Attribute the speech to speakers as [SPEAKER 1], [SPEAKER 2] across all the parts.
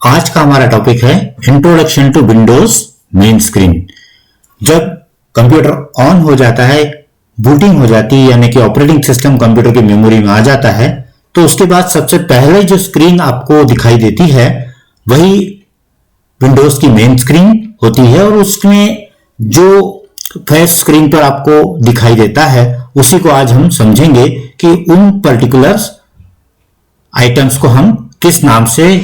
[SPEAKER 1] आज का हमारा टॉपिक है introduction to Windows main screen. जब कंप्यूटर ऑन हो जाता है, बूटिंग हो जाती है, यानी कि ऑपरेटिंग सिस्टम कंप्यूटर की मेमोरी में आ जाता है, तो उसके बाद सबसे पहले जो स्क्रीन आपको दिखाई देती है वही विंडोज की मेन स्क्रीन होती है। और उसमें जो फर्स्ट स्क्रीन पर आपको दिखाई देता है उसी को आज हम समझेंगे कि उन पर्टिकुलर आइटम्स को हम किस नाम से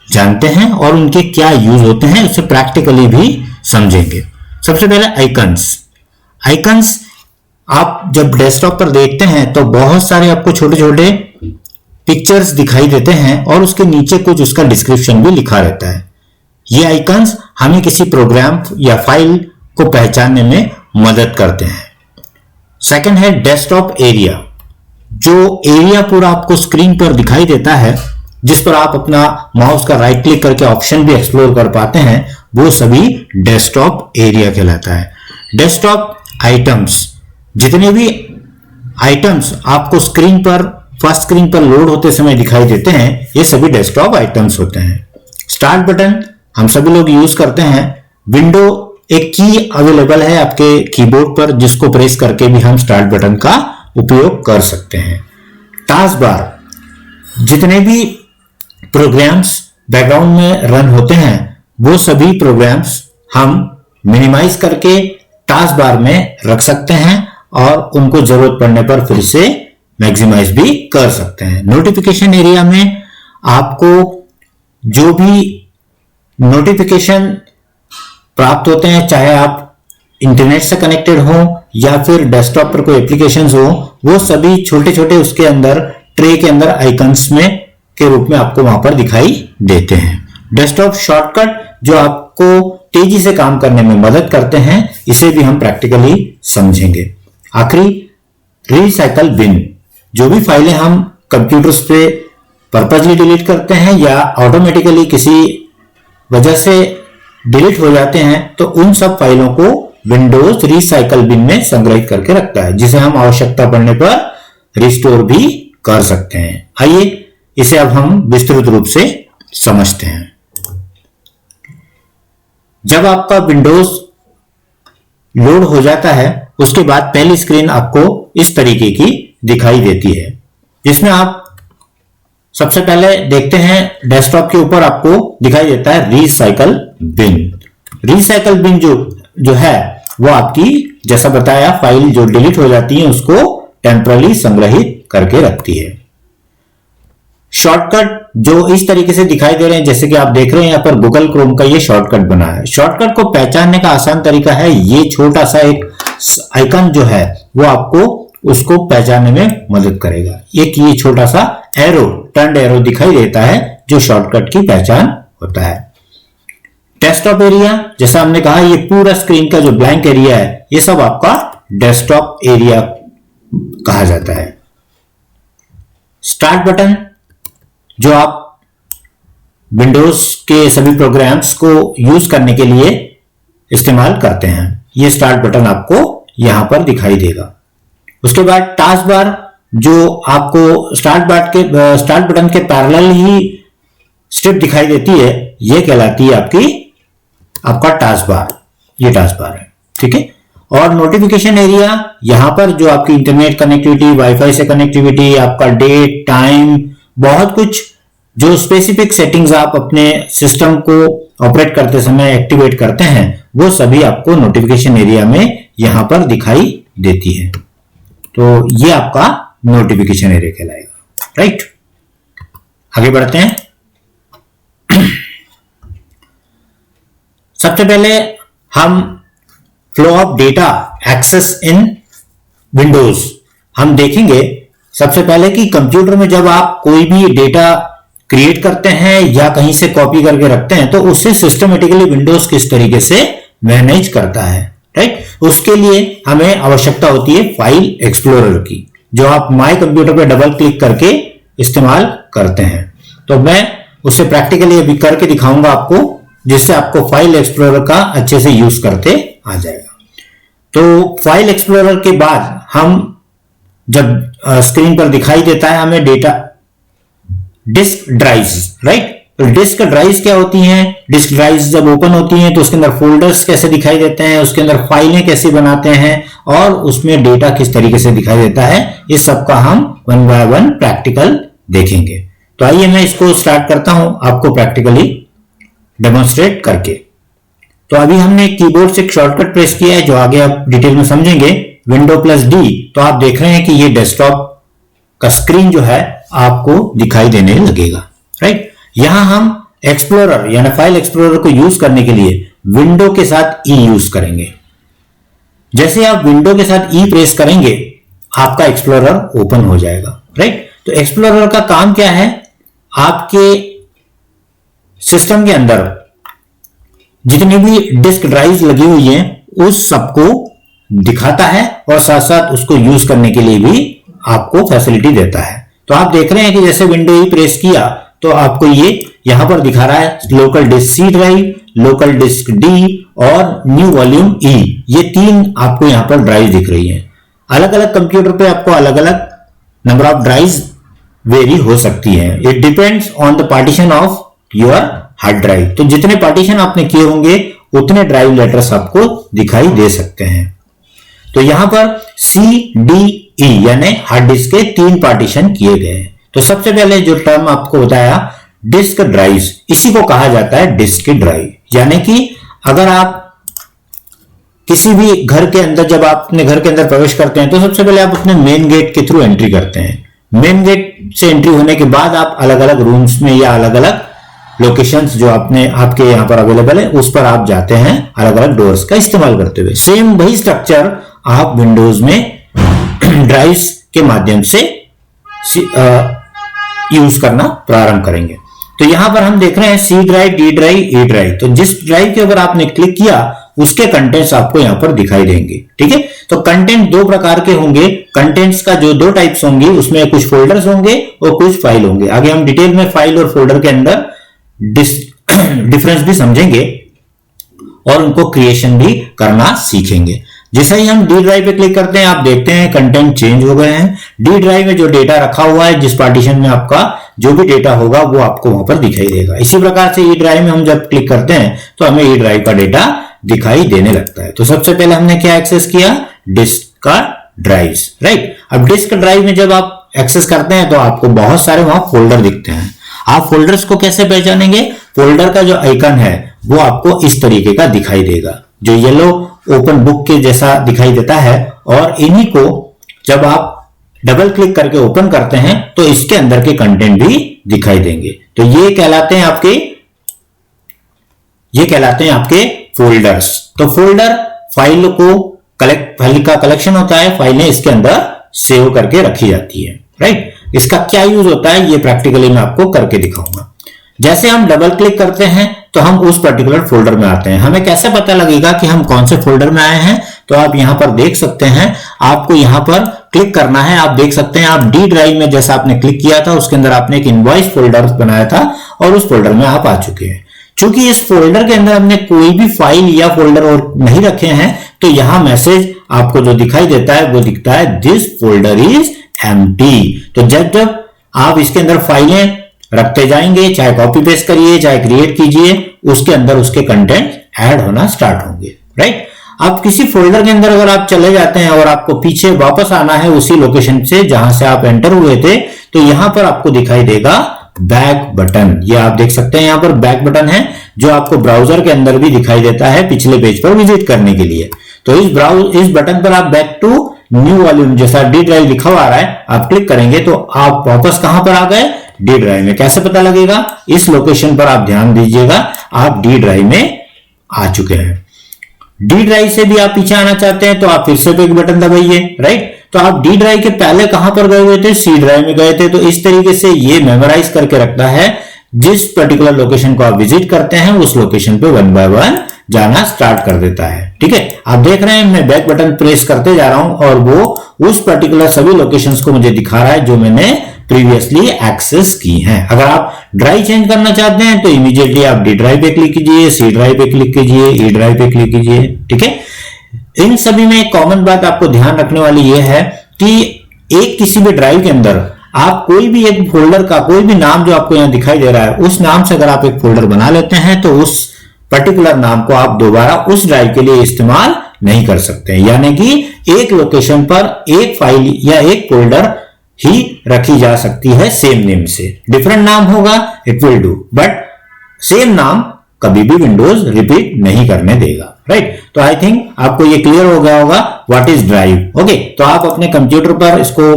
[SPEAKER 1] जानते हैं और उनके क्या यूज होते हैं, उसे प्रैक्टिकली भी समझेंगे। सबसे पहले आइकन्स आप जब डेस्कटॉप पर देखते हैं तो बहुत सारे आपको छोटे छोटे पिक्चर्स दिखाई देते हैं और उसके नीचे कुछ उसका डिस्क्रिप्शन भी लिखा रहता है। ये आइकन्स हमें किसी प्रोग्राम या फाइल को पहचानने में मदद करते हैं। सेकंड है डेस्कटॉप एरिया। जो एरिया पूरा आपको स्क्रीन पर दिखाई देता है, जिस पर आप अपना माउस का राइट क्लिक करके ऑप्शन भी एक्सप्लोर कर पाते हैं, वो सभी डेस्कटॉप एरिया कहलाता है। डेस्कटॉप आइटम्स, जितने भी आइटम्स आपको स्क्रीन पर फर्स्ट स्क्रीन पर लोड होते समय दिखाई देते हैं, ये सभी डेस्कटॉप आइटम्स होते हैं। स्टार्ट बटन हम सभी लोग यूज करते हैं। विंडो एक की अवेलेबल है आपके कीबोर्ड पर, जिसको प्रेस करके भी हम स्टार्ट बटन का उपयोग कर सकते हैं। टास्क बार, जितने भी प्रोग्राम्स बैकग्राउंड में रन होते हैं वो सभी प्रोग्राम्स हम मिनिमाइज करके टास्क बार में रख सकते हैं और उनको जरूरत पड़ने पर फिर से मैक्सिमाइज भी कर सकते हैं। नोटिफिकेशन एरिया में आपको जो भी नोटिफिकेशन प्राप्त होते हैं, चाहे आप इंटरनेट से कनेक्टेड हो या फिर डेस्कटॉप पर कोई एप्लीकेशंस हो, वो सभी छोटे छोटे उसके अंदर ट्रे के अंदर आइकन्स में के रूप में आपको वहां पर दिखाई देते हैं। डेस्कटॉप शॉर्टकट जो आपको तेजी से काम करने में मदद करते हैं, इसे भी हम प्रैक्टिकली समझेंगे। आखिरी रिसाइकल बिन, जो भी फाइलें हम कंप्यूटर्स पे पर्पजली डिलीट करते हैं या ऑटोमेटिकली किसी वजह से डिलीट हो जाते हैं, तो उन सब फाइलों को विंडोज रिसाइकल बिन में संग्रहित करके रखता है, जिसे हम आवश्यकता पड़ने पर रिस्टोर भी कर सकते हैं। आइए इसे अब हम विस्तृत रूप से समझते हैं। जब आपका विंडोज लोड हो जाता है, उसके बाद पहली स्क्रीन आपको इस तरीके की दिखाई देती है, जिसमें आप सबसे पहले देखते हैं डेस्कटॉप के ऊपर आपको दिखाई देता है रिसाइकल बिन। रिसाइकल बिन जो है वो आपकी, जैसा बताया, फाइल जो डिलीट हो जाती है उसको टेम्पररी संग्रहित करके रखती है। शॉर्टकट जो इस तरीके से दिखाई दे रहे हैं, जैसे कि आप देख रहे हैं यहाँ पर गूगल क्रोम का ये शॉर्टकट बना है। शॉर्टकट को पहचानने का आसान तरीका है, ये छोटा सा एक आइकन जो है वो आपको उसको पहचानने में मदद करेगा। एक ये छोटा सा एरो, टर्न्ड एरो दिखाई देता है जो शॉर्टकट की पहचान होता है। डेस्कटॉप एरिया, जैसा हमने कहा, ये पूरा स्क्रीन का जो ब्लैंक एरिया है ये सब आपका डेस्कटॉप एरिया कहा जाता है। स्टार्ट बटन, जो आप विंडोज के सभी प्रोग्राम्स को यूज करने के लिए इस्तेमाल करते हैं, ये स्टार्ट बटन आपको यहां पर दिखाई देगा। उसके बाद टास्क बार, जो आपको स्टार्ट बटन के पैरेलल ही स्ट्रिप दिखाई देती है, ये कहलाती है आपका टास्क बार। ये टास्क बार है, ठीक है। और नोटिफिकेशन एरिया, यहां पर जो आपकी इंटरनेट कनेक्टिविटी, वाईफाई से कनेक्टिविटी, आपका डेट, टाइम, बहुत कुछ जो स्पेसिफिक सेटिंग्स आप अपने सिस्टम को ऑपरेट करते समय एक्टिवेट करते हैं, वो सभी आपको नोटिफिकेशन एरिया में यहां पर दिखाई देती है। तो ये आपका नोटिफिकेशन एरिया कहलाएगा, राइट। आगे बढ़ते हैं। सबसे पहले हम flow of data access in Windows हम देखेंगे। सबसे पहले कि कंप्यूटर में जब आप कोई भी डेटा क्रिएट करते हैं या कहीं से कॉपी करके रखते हैं, तो उससे सिस्टमेटिकली विंडोज किस तरीके से मैनेज करता है, राइट। उसके लिए हमें आवश्यकता होती है फाइल एक्सप्लोरर की, जो आप माय कंप्यूटर पे डबल क्लिक करके इस्तेमाल करते हैं। तो मैं उसे प्रैक्टिकली अभी करके दिखाऊंगा आपको, जिससे आपको फाइल एक्सप्लोरर का अच्छे से यूज करते आ जाएगा। तो फाइल एक्सप्लोरर के बाद हम जब स्क्रीन पर दिखाई देता है हमें data disk drives, right. Disk drives क्या होती हैं? डिस्क ड्राइव्स जब ओपन होती हैं तो उसके अंदर फोल्डर्स कैसे दिखाई देते हैं, उसके अंदर फाइलें कैसे बनाते हैं और उसमें डेटा किस तरीके से दिखाई देता है, इस सब का हम वन बाय वन प्रैक्टिकल देखेंगे। तो आइए मैं इसको स्टार्ट करता हूं आपको प्रैक्टिकली डेमोन्स्ट्रेट करके। तो अभी हमने कीबोर्ड से एक शॉर्टकट प्रेस किया है जो आगे आप डिटेल में समझेंगे, विंडो प्लस डी। तो आप देख रहे हैं कि ये डेस्कटॉप का स्क्रीन जो है आपको दिखाई देने लगेगा, राइट। यहां हम एक्सप्लोरर यानी फाइल एक्सप्लोरर को यूज करने के लिए विंडो के साथ ई यूज करेंगे। जैसे आप विंडो के साथ ई प्रेस करेंगे आपका एक्सप्लोरर ओपन हो जाएगा, राइट। तो एक्सप्लोरर का काम क्या है? आपके सिस्टम के अंदर जितनी भी डिस्क ड्राइव्स लगी हुई हैं उस सबको दिखाता है और साथ साथ उसको यूज करने के लिए भी आपको फैसिलिटी देता है। तो आप देख रहे हैं कि जैसे विंडो ई प्रेस किया तो आपको ये यहां पर दिखा रहा है local disk C drive, local disk D और न्यू वॉल्यूम ई। ये तीन आपको यहां पर ड्राइव दिख रही हैं। अलग अलग कंप्यूटर पे आपको अलग अलग नंबर ऑफ ड्राइव्स वेरी हो सकती है। It depends on the partition of your hard drive. तो जितने पार्टीशन आपने किए होंगे उतने ड्राइव लेटर्स आपको दिखाई दे सकते हैं। तो यहां पर सी डी ई यानी हार्ड डिस्क के 3 पार्टीशन किए गए हैं। तो सबसे पहले जो टर्म आपको बताया डिस्क ड्राइव्स, इसी को कहा जाता है डिस्क की ड्राइव। यानी कि अगर आप किसी भी घर के अंदर, जब आप अपने घर के अंदर प्रवेश करते हैं तो सबसे पहले आप अपने मेन गेट के थ्रू एंट्री करते हैं। मेन गेट से एंट्री होने के बाद आप अलग अलग रूम्स में या अलग अलग लोकेशंस जो आपके यहां पर अवेलेबल है उस पर आप जाते हैं अलग अलग डोर्स का इस्तेमाल करते हुए। सेम वही स्ट्रक्चर आप विंडोज में ड्राइव्स के माध्यम से यूज करना प्रारंभ करेंगे। तो यहां पर हम देख रहे हैं C drive, D drive, E drive. तो जिस ड्राइव के ऊपर आपने क्लिक किया उसके कंटेंट्स आपको यहां पर दिखाई देंगे, ठीक है। तो कंटेंट 2 प्रकार के होंगे। कंटेंट्स का जो 2 टाइप्स होंगे उसमें कुछ फोल्डर्स होंगे और कुछ फाइल होंगे। आगे हम डिटेल में फाइल और फोल्डर के अंदर डिफरेंस भी समझेंगे और उनको क्रिएशन भी करना सीखेंगे। जैसे ही हम डी ड्राइव पे क्लिक करते हैं आप देखते हैं कंटेंट चेंज हो गए हैं। डी ड्राइव में जो डेटा रखा हुआ है, जिस पार्टीशन में आपका जो भी डेटा होगा वो आपको वहां पर दिखाई देगा। इसी प्रकार से ई ड्राइव में हम जब क्लिक करते हैं तो हमें ई ड्राइव का डेटा दिखाई देने लगता है। तो सबसे पहले हमने क्या एक्सेस किया? डिस्क का ड्राइव्स, राइट। अब डिस्क ड्राइव में जब आप एक्सेस करते हैं तो आपको बहुत सारे वहां फोल्डर दिखते हैं। आप फोल्डर्स को कैसे पहचानेंगे? फोल्डर का जो आइकन है वो आपको इस तरीके का दिखाई देगा, जो येलो ओपन बुक के जैसा दिखाई देता है। और इन्हीं को जब आप डबल क्लिक करके ओपन करते हैं तो इसके अंदर के कंटेंट भी दिखाई देंगे। तो ये कहलाते हैं आपके फोल्डर्स। तो फोल्डर फाइल का कलेक्शन होता है, फाइलें इसके अंदर सेव करके रखी जाती है, राइट। इसका क्या यूज होता है ये प्रैक्टिकली मैं आपको करके दिखाऊंगा। जैसे हम डबल क्लिक करते हैं तो हम उस पर्टिकुलर फोल्डर में आते हैं। हमें कैसे पता लगेगा कि हम कौन से फोल्डर में आए हैं? तो आप यहां पर देख सकते हैं, आपको यहां पर क्लिक करना है। आप देख सकते हैं आप डी ड्राइव में जैसा आपने क्लिक किया था उसके अंदर आपने एक इनवॉइस फोल्डर बनाया था और उस फोल्डर में आप आ चुके हैं। चूंकि इस फोल्डर के अंदर हमने कोई भी फाइल या फोल्डर और नहीं रखे हैं तो यहां मैसेज आपको जो दिखाई देता है वो दिखता है दिस फोल्डर इज एम्प्टी। तो जब आप इसके अंदर फाइलें रखते जाएंगे, चाहे कॉपी पेस्ट करिए चाहे क्रिएट कीजिए, उसके अंदर उसके कंटेंट ऐड होना स्टार्ट होंगे, राइट। अब किसी फोल्डर के अंदर अगर आप चले जाते हैं और आपको पीछे वापस आना है उसी लोकेशन से जहां से आप एंटर हुए थे तो यहां पर आपको दिखाई देगा बैक बटन। ये आप देख सकते हैं यहां पर बैक बटन है जो आपको ब्राउजर के अंदर भी दिखाई देता है पिछले पेज पर विजिट करने के लिए। तो इस बटन पर आप बैक टू न्यू वॉल्यूम जैसा डी ड्राइव लिखा हुआ आ रहा है, आप क्लिक करेंगे तो आप वापस कहां पर आ गए? डी ड्राइव में। कैसे पता लगेगा? इस लोकेशन पर आप ध्यान दीजिएगा, आप डी ड्राइव में आ चुके हैं। डी ड्राइव से भी आप पीछे आना चाहते हैं तो आप फिर से एक बटन दबाइए, राइट। तो आप डी ड्राइव के पहले कहां पर गए हुए थे? सी ड्राइव में गए थे। तो इस तरीके से ये मेमोराइज करके रखता है, जिस पर्टिकुलर लोकेशन को आप विजिट करते हैं उस लोकेशन पे 1 बाय 1 जाना स्टार्ट कर देता है, ठीक है। आप देख रहे हैं मैं बैक बटन प्रेस करते जा रहा हूं और वो उस पर्टिकुलर सभी लोकेशंस को मुझे दिखा रहा है जो मैंने प्रीवियसली एक्सेस की हैं। अगर आप ड्राइव चेंज करना चाहते हैं तो इमीडिएटली आप डी ड्राइव पे क्लिक कीजिए, सी ड्राइव पे क्लिक कीजिए, ई ड्राइव पे क्लिक कीजिए, ठीक है। इन सभी में एक कॉमन बात आपको ध्यान रखने वाली यह है कि एक किसी भी ड्राइव के अंदर आप कोई भी एक फोल्डर का कोई भी नाम जो आपको यहाँ दिखाई दे रहा है, उस नाम से अगर आप एक फोल्डर बना लेते हैं तो उस पर्टिकुलर नाम को आप दोबारा उस ड्राइव के लिए इस्तेमाल नहीं कर सकते, यानी कि एक लोकेशन पर एक फाइल या एक फोल्डर ही रखी जा सकती है सेम नेम से। डिफरेंट नाम होगा it will do, but same नाम कभी भी विंडोज रिपीट नहीं करने देगा, राइट। तो आई थिंक आपको ये क्लियर हो गया होगा व्हाट इज ड्राइव। ओके, तो आप अपने कंप्यूटर पर इसको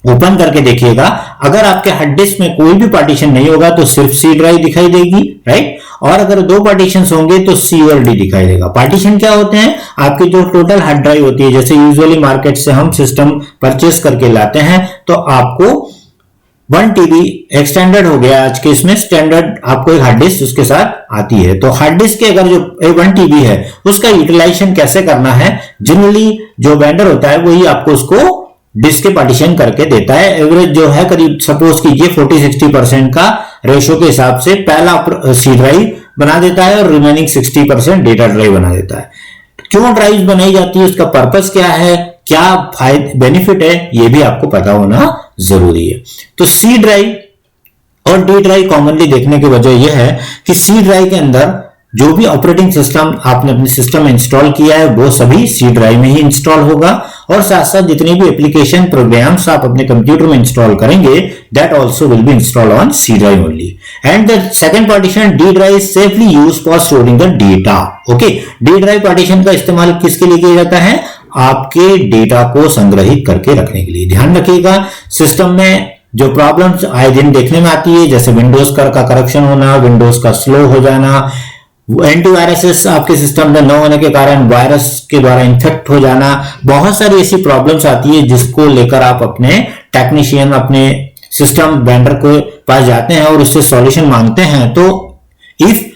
[SPEAKER 1] ओपन करके देखिएगा। अगर आपके हार्ड डिस्क में कोई भी पार्टीशन नहीं होगा तो सिर्फ सी ड्राइव दिखाई देगी, राइट। और अगर दो पार्टीशन होंगे तो सी और डी दिखाई देगा। पार्टीशन क्या होते हैं? आपकी जो टोटल हार्ड ड्राइव होती है, जैसे यूजुअली मार्केट से हम सिस्टम परचेस करके लाते हैं तो आपको 1 TB एक्सटेंडेड हो गया आज के इसमें स्टैंडर्ड, आपको एक हार्ड डिस्क उसके साथ आती है। तो हार्ड डिस्क के अगर जो 1 TB है उसका यूटिलाइजेशन कैसे करना है, जनरली जो वेंडर होता है वही आपको उसको डिस्क के पार्टीशन करके देता है। एवरेज जो है करीब सपोज कीजिए 40-60% का रेशो के हिसाब से पहला सी ड्राइव बना देता है और रिमेनिंग 60% डेटा ड्राइव बना देता है। क्यों ड्राइव बनाई जाती है, उसका पर्पस क्या है, क्या फायदे बेनिफिट है, ये भी आपको पता होना जरूरी है। तो सी ड्राइव और डी ड्राइव कॉमनली देखने की वजह यह है कि सी ड्राइव के अंदर जो भी ऑपरेटिंग सिस्टम आपने अपने सिस्टम में इंस्टॉल किया है वो सभी सी ड्राइव में ही इंस्टॉल होगा, और साथ साथ जितने भी एप्लीकेशन प्रोग्राम्स आप अपने कंप्यूटर में इंस्टॉल करेंगे that also will be installed on C drive only. And the second partition D drive safely used for storing the data. Okay, D drive partition का इस्तेमाल किसके लिए किया जाता है? आपके डेटा को संग्रहित करके रखने के लिए। ध्यान रखिएगा, सिस्टम में जो प्रॉब्लम्स आए दिन देखने में आती है, जैसे विंडोज का करप्शन होना, विंडोज का स्लो हो जाना, एंटीवायरसेस आपके सिस्टम में न होने के कारण वायरस के द्वारा इन्फेक्ट हो जाना, बहुत सारी ऐसी प्रॉब्लम्स आती है जिसको लेकर आप अपने टेक्नीशियन, अपने सिस्टम वेंडर को पास जाते हैं और उससे सॉल्यूशन मांगते हैं। तो इफ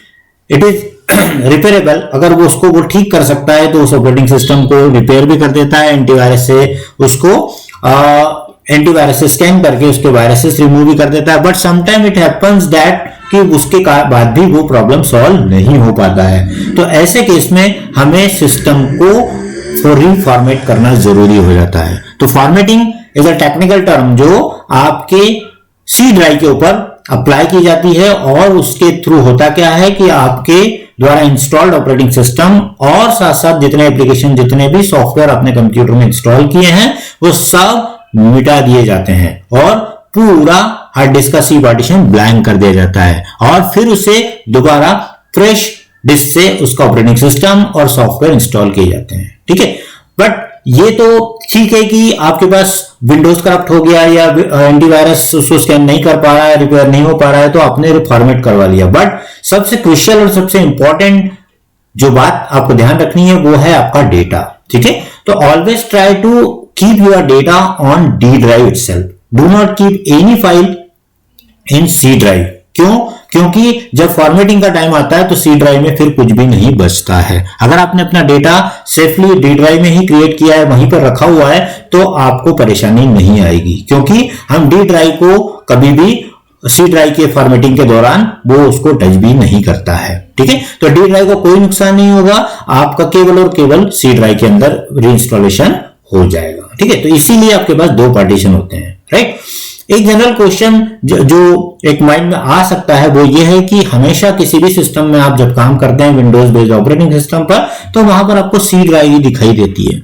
[SPEAKER 1] इट इज रिपेयरेबल, अगर वो उसको वो ठीक कर सकता है तो उस ऑपरेटिंग सिस्टम को रिपेयर भी कर देता है, एंटीवायरस से उसको एंटीवायरस स्कैन करके उसके वायरसेस रिमूव भी कर देता है। But sometime it happens that कि उसके बाद भी वो प्रॉब्लम सॉल्व नहीं हो पाता है। तो ऐसे केस में हमें सिस्टम को रीफॉर्मेट करना जरूरी हो जाता है। तो formatting is a technical term जो आपके सी ड्राइव के ऊपर अप्लाई की जाती है, और उसके थ्रू होता क्या है कि आपके द्वारा इंस्टॉल्ड ऑपरेटिंग सिस्टम और साथ साथ जितने एप्लीकेशन, जितने भी सॉफ्टवेयर अपने कंप्यूटर में इंस्टॉल किए हैं वो सब मिटा दिए जाते हैं और पूरा हार्ड डिस्क का सी पार्टीशन ब्लैंक कर दिया जाता है, और फिर उसे दोबारा फ्रेश डिस्क से उसका ऑपरेटिंग सिस्टम और सॉफ्टवेयर इंस्टॉल किए जाते हैं। ठीक है, बट ये तो ठीक है कि आपके पास विंडोज करप्ट हो गया या एंटीवायरस उसको स्कैन नहीं कर पा रहा है, रिपेयर नहीं हो पा रहा है, तो आपने फॉर्मेट करवा लिया। बट सबसे क्रुशियल और सबसे इंपॉर्टेंट जो बात आपको ध्यान रखनी है वो है आपका डेटा। ठीक है, तो always try to keep your data on D drive itself, do not keep any file in C drive. क्यों? क्योंकि जब फॉर्मेटिंग का टाइम आता है तो सी ड्राइव में फिर कुछ भी नहीं बचता है। अगर आपने अपना डेटा सेफली डी ड्राइव में ही क्रिएट किया है, वहीं पर रखा हुआ है, तो आपको परेशानी नहीं आएगी, क्योंकि हम डी ड्राइव को कभी भी सी ड्राइव के फॉर्मेटिंग के दौरान वो उसको टच भी नहीं करता है। ठीक है, तो डी ड्राइव को कोई नुकसान नहीं होगा, आपका केवल और केवल सी ड्राइव के अंदर रीइंस्टॉलेशन हो जाएगा। ठीक है, तो इसीलिए आपके पास दो पार्टीशन होते हैं, राइट। एक जनरल क्वेश्चन जो एक माइंड में आ सकता है वो ये है कि हमेशा किसी भी सिस्टम में आप जब काम करते हैं विंडोज बेस्ड ऑपरेटिंग सिस्टम पर, तो वहां पर आपको सी ड्राइव ही दिखाई देती है,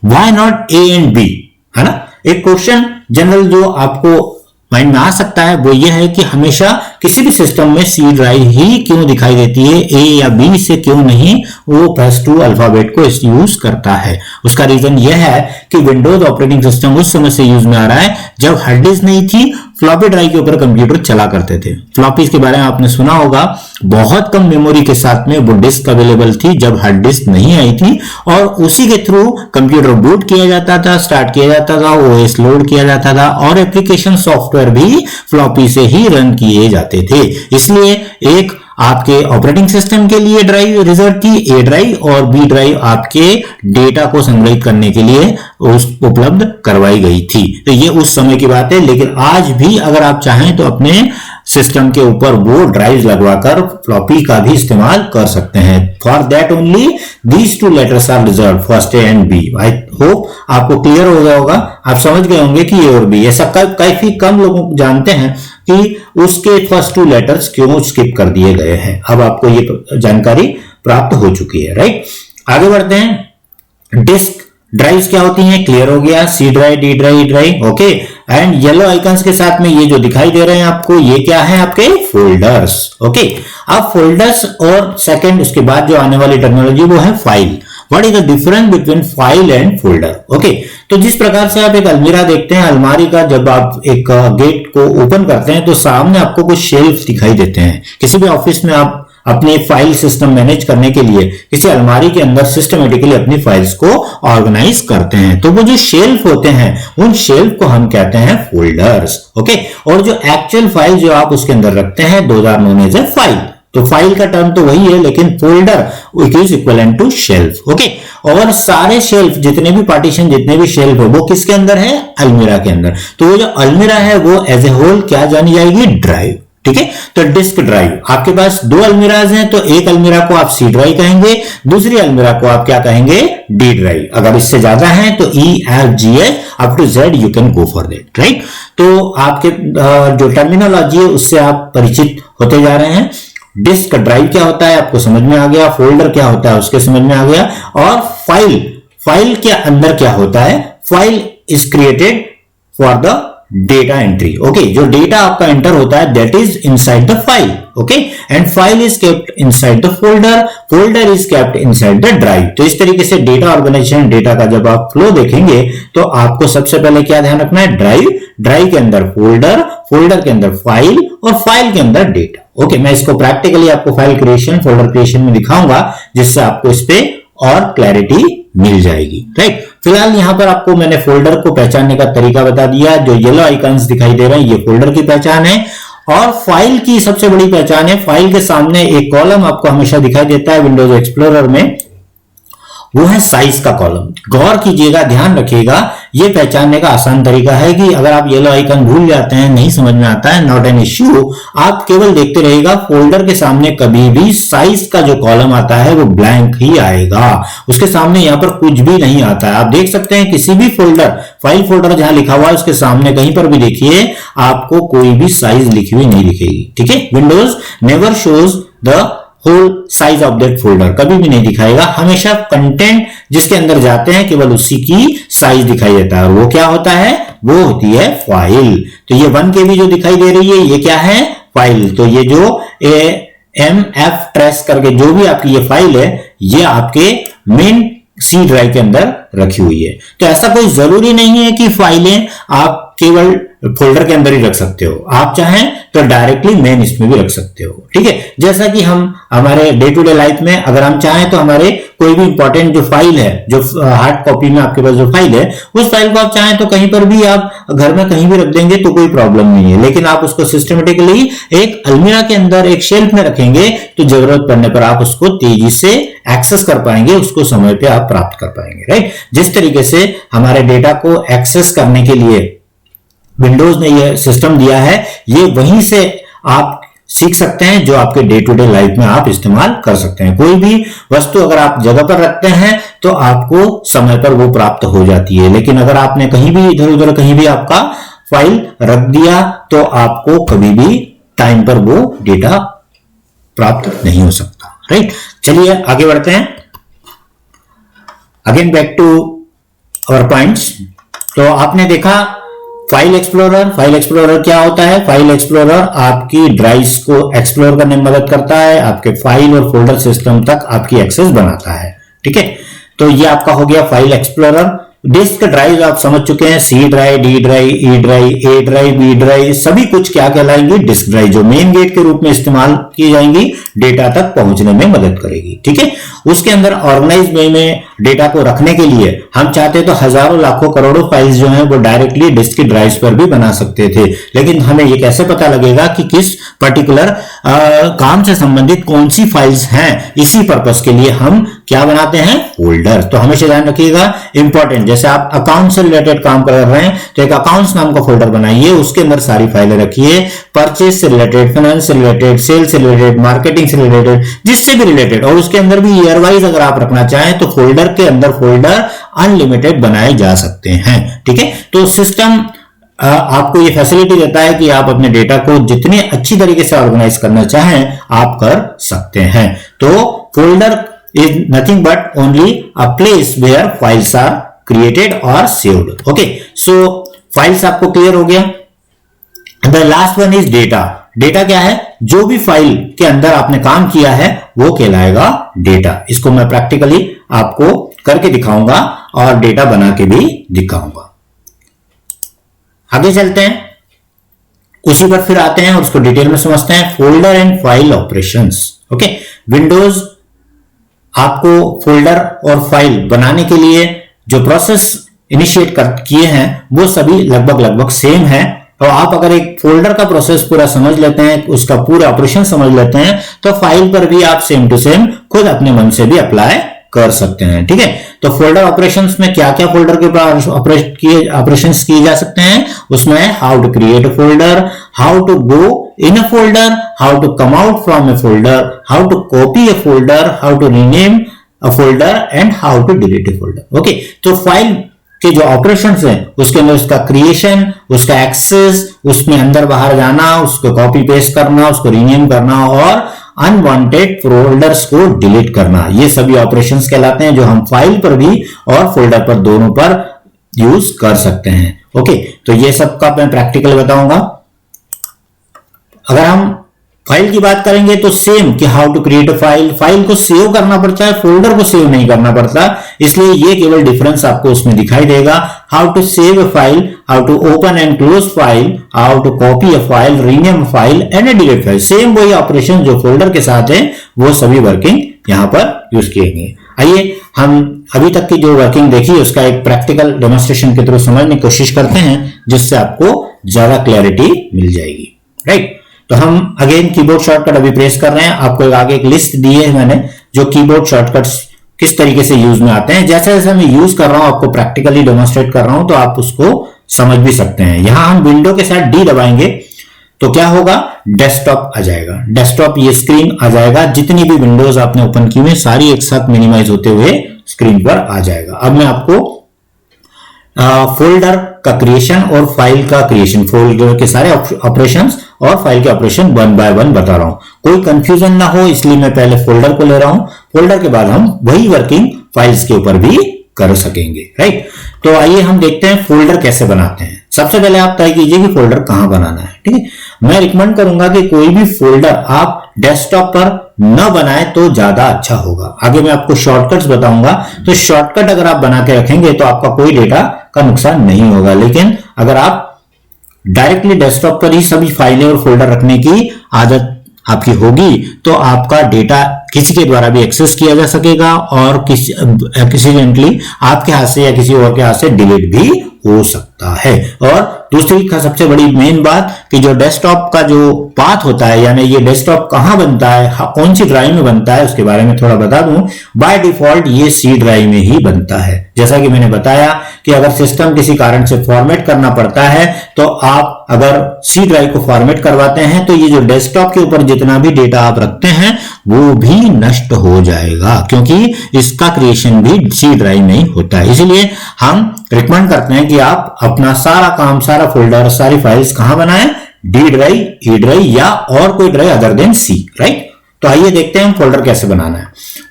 [SPEAKER 1] why not A and B, है ना। एक क्वेश्चन जनरल जो आपको माइंड में आ सकता है वो ये है कि हमेशा किसी भी सिस्टम में सी ड्राइव ही क्यों दिखाई देती है, ए या बी से क्यों नहीं वो +2 अल्फाबेट को यूज करता है। उसका रीजन यह है कि विंडोज ऑपरेटिंग सिस्टम उस समय से यूज में आ रहा है जब हार्ड डिस्क नहीं थी, फ्लॉपी ड्राइव के ऊपर कंप्यूटर चला करते थे। फ्लॉपीज के बारे में आपने सुना होगा, बहुत कम मेमोरी के साथ में वो डिस्क अवेलेबल थी जब हार्ड डिस्क नहीं आई थी, और उसी के थ्रू कंप्यूटर बूट किया जाता था, स्टार्ट किया जाता था, ओएस लोड किया जाता था, और एप्लीकेशन सॉफ्टवेयर भी फ्लॉपी से ही रन किए जाते थे। इसलिए एक आपके ऑपरेटिंग सिस्टम के लिए ड्राइव रिजर्व थी ए ड्राइव, और बी ड्राइव आपके डेटा को संग्रहित करने के लिए उपलब्ध करवाई गई थी। तो ये उस समय की बात है, लेकिन आज भी अगर आप चाहें तो अपने सिस्टम के ऊपर वो ड्राइव लगवाकर फ्लॉपी का भी इस्तेमाल कर सकते हैं। For that only these two letters are reserve, first A and B. I hope आपको क्लियर हो गया होगा, आप समझ गए होंगे कि ए और बी। ऐसा काफी कम लोग जानते हैं कि उसके फर्स्ट टू लेटर्स क्यों स्किप कर दिए गए हैं। अब आपको ये जानकारी प्राप्त हो चुकी है, राइट। आगे बढ़ते हैं। डिस्क ड्राइव्स क्या होती हैं, क्लियर हो गया, C drive, D drive, E drive, okay. And yellow icons के साथ में ये जो दिखाई दे रहे हैं आपको, ये क्या है, आपके फोल्डर्स, ओके। अब फोल्डर्स और सेकंड उसके बाद जो आने वाली टर्मिनोलॉजी वो है file. What is the difference between file and folder, okay. तो जिस प्रकार से आप एक अलमीरा देखते हैं, अलमारी का जब आप एक गेट को ओपन करते हैं तो सामने आपको कुछ शेल्फ दिखाई देते हैं। किसी भी ऑफिस में आप अपने फाइल सिस्टम मैनेज करने के लिए किसी अलमारी के अंदर सिस्टमेटिकली अपनी फाइल्स को ऑर्गेनाइज करते हैं, तो वो जो शेल्फ होते हैं उन शेल्फ को हम कहते हैं फोल्डर्स, ओके। और जो एक्चुअल फाइल जो आप उसके अंदर रखते हैं, those are known as a file. तो फाइल का टर्म तो वही है, लेकिन folder it is equivalent to shelf, okay. और सारे शेल्फ, जितने भी पार्टीशन, जितने भी शेल्फ है, वो किसके अंदर है, अलमीरा के अंदर। तो वो जो अलमीरा है वो एज ए होल क्या जानी जाएगी, ड्राइव, ठीक है। तो डिस्क ड्राइव, आपके पास दो अलमीराज हैं, तो एक अलमीरा को आप सी ड्राइव कहेंगे, दूसरी अलमीरा को आप क्या कहेंगे, डी ड्राइव। अगर इससे ज्यादा है तो E F G H up to Z you can go for that, right. तो आपके जो टर्मिनोलॉजी है उससे आप परिचित होते जा रहे हैं। डिस्क ड्राइव क्या होता है आपको समझ में आ गया, फोल्डर क्या होता है उसके समझ में आ गया, और फाइल के अंदर क्या होता है, file is created for the data entry, okay. जो डेटा आपका एंटर होता है that is inside the file, okay. And file is kept inside the folder is kept inside the drive. तो इस तरीके से डेटा ऑर्गेनाइजेशन, डेटा का जब आप फ्लो देखेंगे तो आपको सबसे पहले क्या ध्यान रखना है, ड्राइव के अंदर फोल्डर के अंदर फाइल, और फाइल के अंदर डेटा, ओके। मैं इसको प्रैक्टिकली आपको फाइल क्रिएशन, फोल्डर क्रिएशन में दिखाऊंगा, जिससे आपको इस पे और क्लैरिटी मिल जाएगी, राइट। फिलहाल यहां पर आपको मैंने फोल्डर को पहचानने का तरीका बता दिया। जो येलो आइकन्स दिखाई दे रहे हैं ये फोल्डर की पहचान है, और फाइल की सबसे बड़ी पहचान है, फाइल के सामने एक कॉलम आपको हमेशा दिखाई देता है विंडोज एक्सप्लोरर में, वो है साइज का कॉलम। गौर कीजिएगा, ध्यान रखिएगा, ये पहचानने का आसान तरीका है कि अगर आप येलो आइकन भूल जाते हैं, नहीं समझ में आता है, नॉट एन इश्यू, आप केवल देखते रहिएगा, फोल्डर के सामने कभी भी साइज का जो कॉलम आता है वो ब्लैंक ही आएगा, उसके सामने यहां पर कुछ भी नहीं आता है। आप देख सकते हैं किसी भी फाइल फोल्डर जहां लिखा हुआ है उसके सामने कहीं पर भी देखिए आपको कोई भी साइज लिखी हुई नहीं दिखेगी, ठीक है। Windows never shows the whole size of that folder, कभी भी नहीं दिखाएगा, हमेशा कंटेंट जिसके अंदर जाते हैं केवल उसी की साइज दिखाई देता है, और वो क्या होता है, वो होती है फाइल। तो ये 1 KB जो दिखाई दे रही है ये क्या है, फाइल। तो ये जो MF ट्रेस करके जो भी आपकी ये फाइल है, ये आपके मेन सी ड्राइव के अंदर रखी हुई है। तो ऐसा कोई जरूरी नहीं है कि फाइलें आप केवल फोल्डर के अंदर ही रख सकते हो, आप चाहें तो डायरेक्टली मेन इसमें भी रख सकते हो, ठीक है। जैसा कि हम हमारे डे टू डे लाइफ में अगर हम चाहें तो हमारे कोई भी इंपॉर्टेंट जो फाइल है, जो हार्ड कॉपी में आपके पास जो फाइल है, उस फाइल को आप चाहें तो कहीं पर भी आप घर में कहीं भी रख देंगे तो कोई प्रॉब्लम नहीं है। लेकिन आप उसको सिस्टमेटिकली एक अलमीरा के अंदर एक शेल्फ में रखेंगे तो जरूरत पड़ने पर आप उसको तेजी से एक्सेस कर पाएंगे, उसको समय पे आप प्राप्त कर पाएंगे, राइट। जिस तरीके से हमारे डेटा को एक्सेस करने के लिए विंडोज ने यह सिस्टम दिया है, ये वहीं से आप सीख सकते हैं जो आपके डे टू डे लाइफ में आप इस्तेमाल कर सकते हैं। कोई भी वस्तु अगर आप जगह पर रखते हैं तो आपको समय पर वो प्राप्त हो जाती है, लेकिन अगर आपने कहीं भी इधर उधर कहीं भी आपका फाइल रख दिया तो आपको कभी भी टाइम पर वो डेटा प्राप्त नहीं हो सकता, राइट। चलिए आगे बढ़ते हैं। Again back to our points. तो आपने देखा फाइल एक्सप्लोरर क्या होता है, फाइल एक्सप्लोरर आपकी ड्राइव्स को एक्सप्लोर करने में मदद करता है, आपके फाइल और फोल्डर सिस्टम तक आपकी एक्सेस बनाता है, ठीक है। तो ये आपका हो गया फाइल एक्सप्लोरर। डिस्क ड्राइव आप समझ चुके हैं, C drive, D drive, E drive, A drive, B drive, सभी कुछ क्या कहलाएंगी, डिस्क ड्राइव, जो मेन गेट के रूप में इस्तेमाल की जाएंगी, डेटा तक पहुंचने में मदद करेगी, ठीक है। उसके अंदर ऑर्गेनाइज वे में डेटा को रखने के लिए हम चाहते तो हजारों लाखों करोड़ों फाइल्स जो हैं वो डायरेक्टली डिस्क की ड्राइव्स पर भी बना सकते थे, लेकिन हमें ये कैसे पता लगेगा कि किस पर्टिकुलर काम से संबंधित कौन सी फाइल्स हैं। इसी पर्पस के लिए हम क्या बनाते हैं, फोल्डर। तो हमेशा ध्यान रखिएगा, इंपॉर्टेंट, जैसे आप अकाउंट से रिलेटेड काम कर रहे हैं तो एक अकाउंट्स नाम का फोल्डर बनाइए, उसके अंदर सारी फाइलें रखिए, परचेज से रिलेटेड, फाइनेंस से रिलेटेड, सेल से रिलेटेड, मार्केटिंग से रिलेटेड, जिससे भी रिलेटेड, और उसके अंदर भी ईयर वाइज अगर आप रखना चाहें तो फोल्डर के अंदर फोल्डर अनलिमिटेड बनाए जा सकते हैं। ठीक है, तो सिस्टम आपको ये फैसिलिटी देता है कि आप अपने डेटा को जितने अच्छी तरीके से ऑर्गेनाइज करना चाहें आप कर सकते हैं। तो folder is nothing but only a place where files are created और सेव्ड। ओके, सो फाइल्स आपको क्लियर हो गया। The last one is data. Data क्या है, जो भी फाइल के अंदर आपने काम किया है वो कहलाएगा डेटा। इसको मैं प्रैक्टिकली आपको करके दिखाऊंगा और डेटा बना के भी दिखाऊंगा। आगे चलते हैं, उसी पर फिर आते हैं और उसको डिटेल में समझते हैं। Folder and file operations. Okay, Windows आपको फोल्डर और फाइल बनाने के लिए जो प्रोसेस इनिशिएट किए हैं वो सभी लगभग सेम है। तो आप अगर एक फोल्डर का प्रोसेस पूरा समझ लेते हैं, उसका पूरा ऑपरेशन समझ लेते हैं, तो फाइल पर भी आप सेम टू सेम खुद अपने मन से भी अप्लाई कर सकते हैं। ठीक है, तो फोल्डर ऑपरेशंस में क्या क्या फोल्डर के ऑपरेशंस किए जा सकते हैं, उसमें how to create a folder, how to go in a folder, how to come out from a folder, how to copy a folder, how to rename a folder and how to delete a folder. Okay, तो file के जो operations हैं उसके अंदर उसका creation, उसका access, उसमें अंदर बाहर जाना, उसको कॉपी पेस्ट करना, उसको रीनेम करना और अनवांटेड फोल्डर्स को डिलीट करना, ये सभी ऑपरेशंस कहलाते हैं जो हम फाइल पर भी और फोल्डर पर दोनों पर यूज कर सकते हैं। ओके, तो ये सब का मैं प्रैक्टिकल बताऊंगा। अगर हम फाइल की बात करेंगे तो सेम कि how to create a file, file को सेव करना पड़ता है, फोल्डर को सेव नहीं करना पड़ता, इसलिए ये केवल डिफरेंस आपको उसमें दिखाई देगा। How to save a file, how to open and close file, how to copy a file, rename file and delete file, same वही ऑपरेशन जो फोल्डर के साथ है वो सभी वर्किंग यहां पर यूज किए गए। आइए हम अभी तक की जो वर्किंग देखी उसका एक प्रैक्टिकल डेमोन्स्ट्रेशन के थ्रू समझने की कोशिश करते हैं, जिससे आपको ज्यादा क्लैरिटी मिल जाएगी। राइट, तो हम अगेन कीबोर्ड शॉर्टकट अभी प्रेस कर रहे हैं। आपको आगे एक लिस्ट दी है मैंने जो कीबोर्ड शॉर्टकट्स किस तरीके से यूज में आते हैं। जैसे जैसे मैं यूज कर रहा हूं आपको प्रैक्टिकली डेमोन्स्ट्रेट कर रहा हूं तो आप उसको समझ भी सकते हैं। यहां हम विंडो के साथ डी दबाएंगे तो क्या होगा, डेस्कटॉप आ जाएगा। डेस्कटॉप ये स्क्रीन आ जाएगा, जितनी भी विंडोज आपने ओपन की हुई सारी एक साथ मिनिमाइज होते हुए स्क्रीन पर आ जाएगा। अब मैं आपको फोल्डर का क्रिएशन और फाइल का क्रिएशन, फोल्डर के सारे ऑपरेशंस और फाइल के ऑपरेशन वन बाय वन बता रहा हूं, कोई कंफ्यूजन ना हो इसलिए मैं पहले फोल्डर को ले रहा हूं। फोल्डर के बाद हम वही वर्किंग फाइल्स के ऊपर भी कर सकेंगे। राइट, तो आइए हम देखते हैं फोल्डर कैसे बनाते हैं। सबसे पहले आप तय कीजिए कि फोल्डर कहां बनाना है। ठीक है, मैं रिकमेंड करूंगा कि कोई भी फोल्डर आप डेस्कटॉप पर न बनाए तो ज्यादा अच्छा होगा। आगे मैं आपको शॉर्टकट्स बताऊंगा, तो शॉर्टकट अगर आप बना के रखेंगे तो आपका कोई डेटा का नुकसान नहीं होगा। लेकिन अगर आप डायरेक्टली डेस्कटॉप पर ही सभी फाइलें और फोल्डर रखने की आदत आपकी होगी तो आपका डेटा किसी के द्वारा भी एक्सेस किया जा सकेगा और एक्सीडेंटली आपके हाथ से या किसी और के हाथ से डिलीट भी हो सकता है। और दूसरी का सबसे बड़ी मेन बात कि जो डेस्कटॉप का जो पाथ होता है, यानी ये डेस्कटॉप कहां बनता है, कौन सी ड्राइव में बनता है, उसके बारे में थोड़ा बता दूं। बाय डिफॉल्ट ये सी ड्राइव में ही बनता है। जैसा कि मैंने बताया कि अगर सिस्टम किसी कारण से फॉर्मेट करना पड़ता है तो आप अगर सी ड्राइव को फॉर्मेट करवाते हैं तो ये जो डेस्कटॉप के ऊपर जितना भी डेटा आप रखते हैं वो भी नष्ट हो जाएगा, क्योंकि इसका क्रिएशन भी सी ड्राइव में ही होता है। इसलिए हम रिकमेंड करते हैं कि आप अपना सारा काम, सारा फोल्डर, सारी फाइल्स कहां बनाएं, डी ड्राइव, ई ड्राइव या और कोई ड्राइव अदर देन सी। राइट, तो आइए देखते हैं फोल्डर कैसे बनाना है।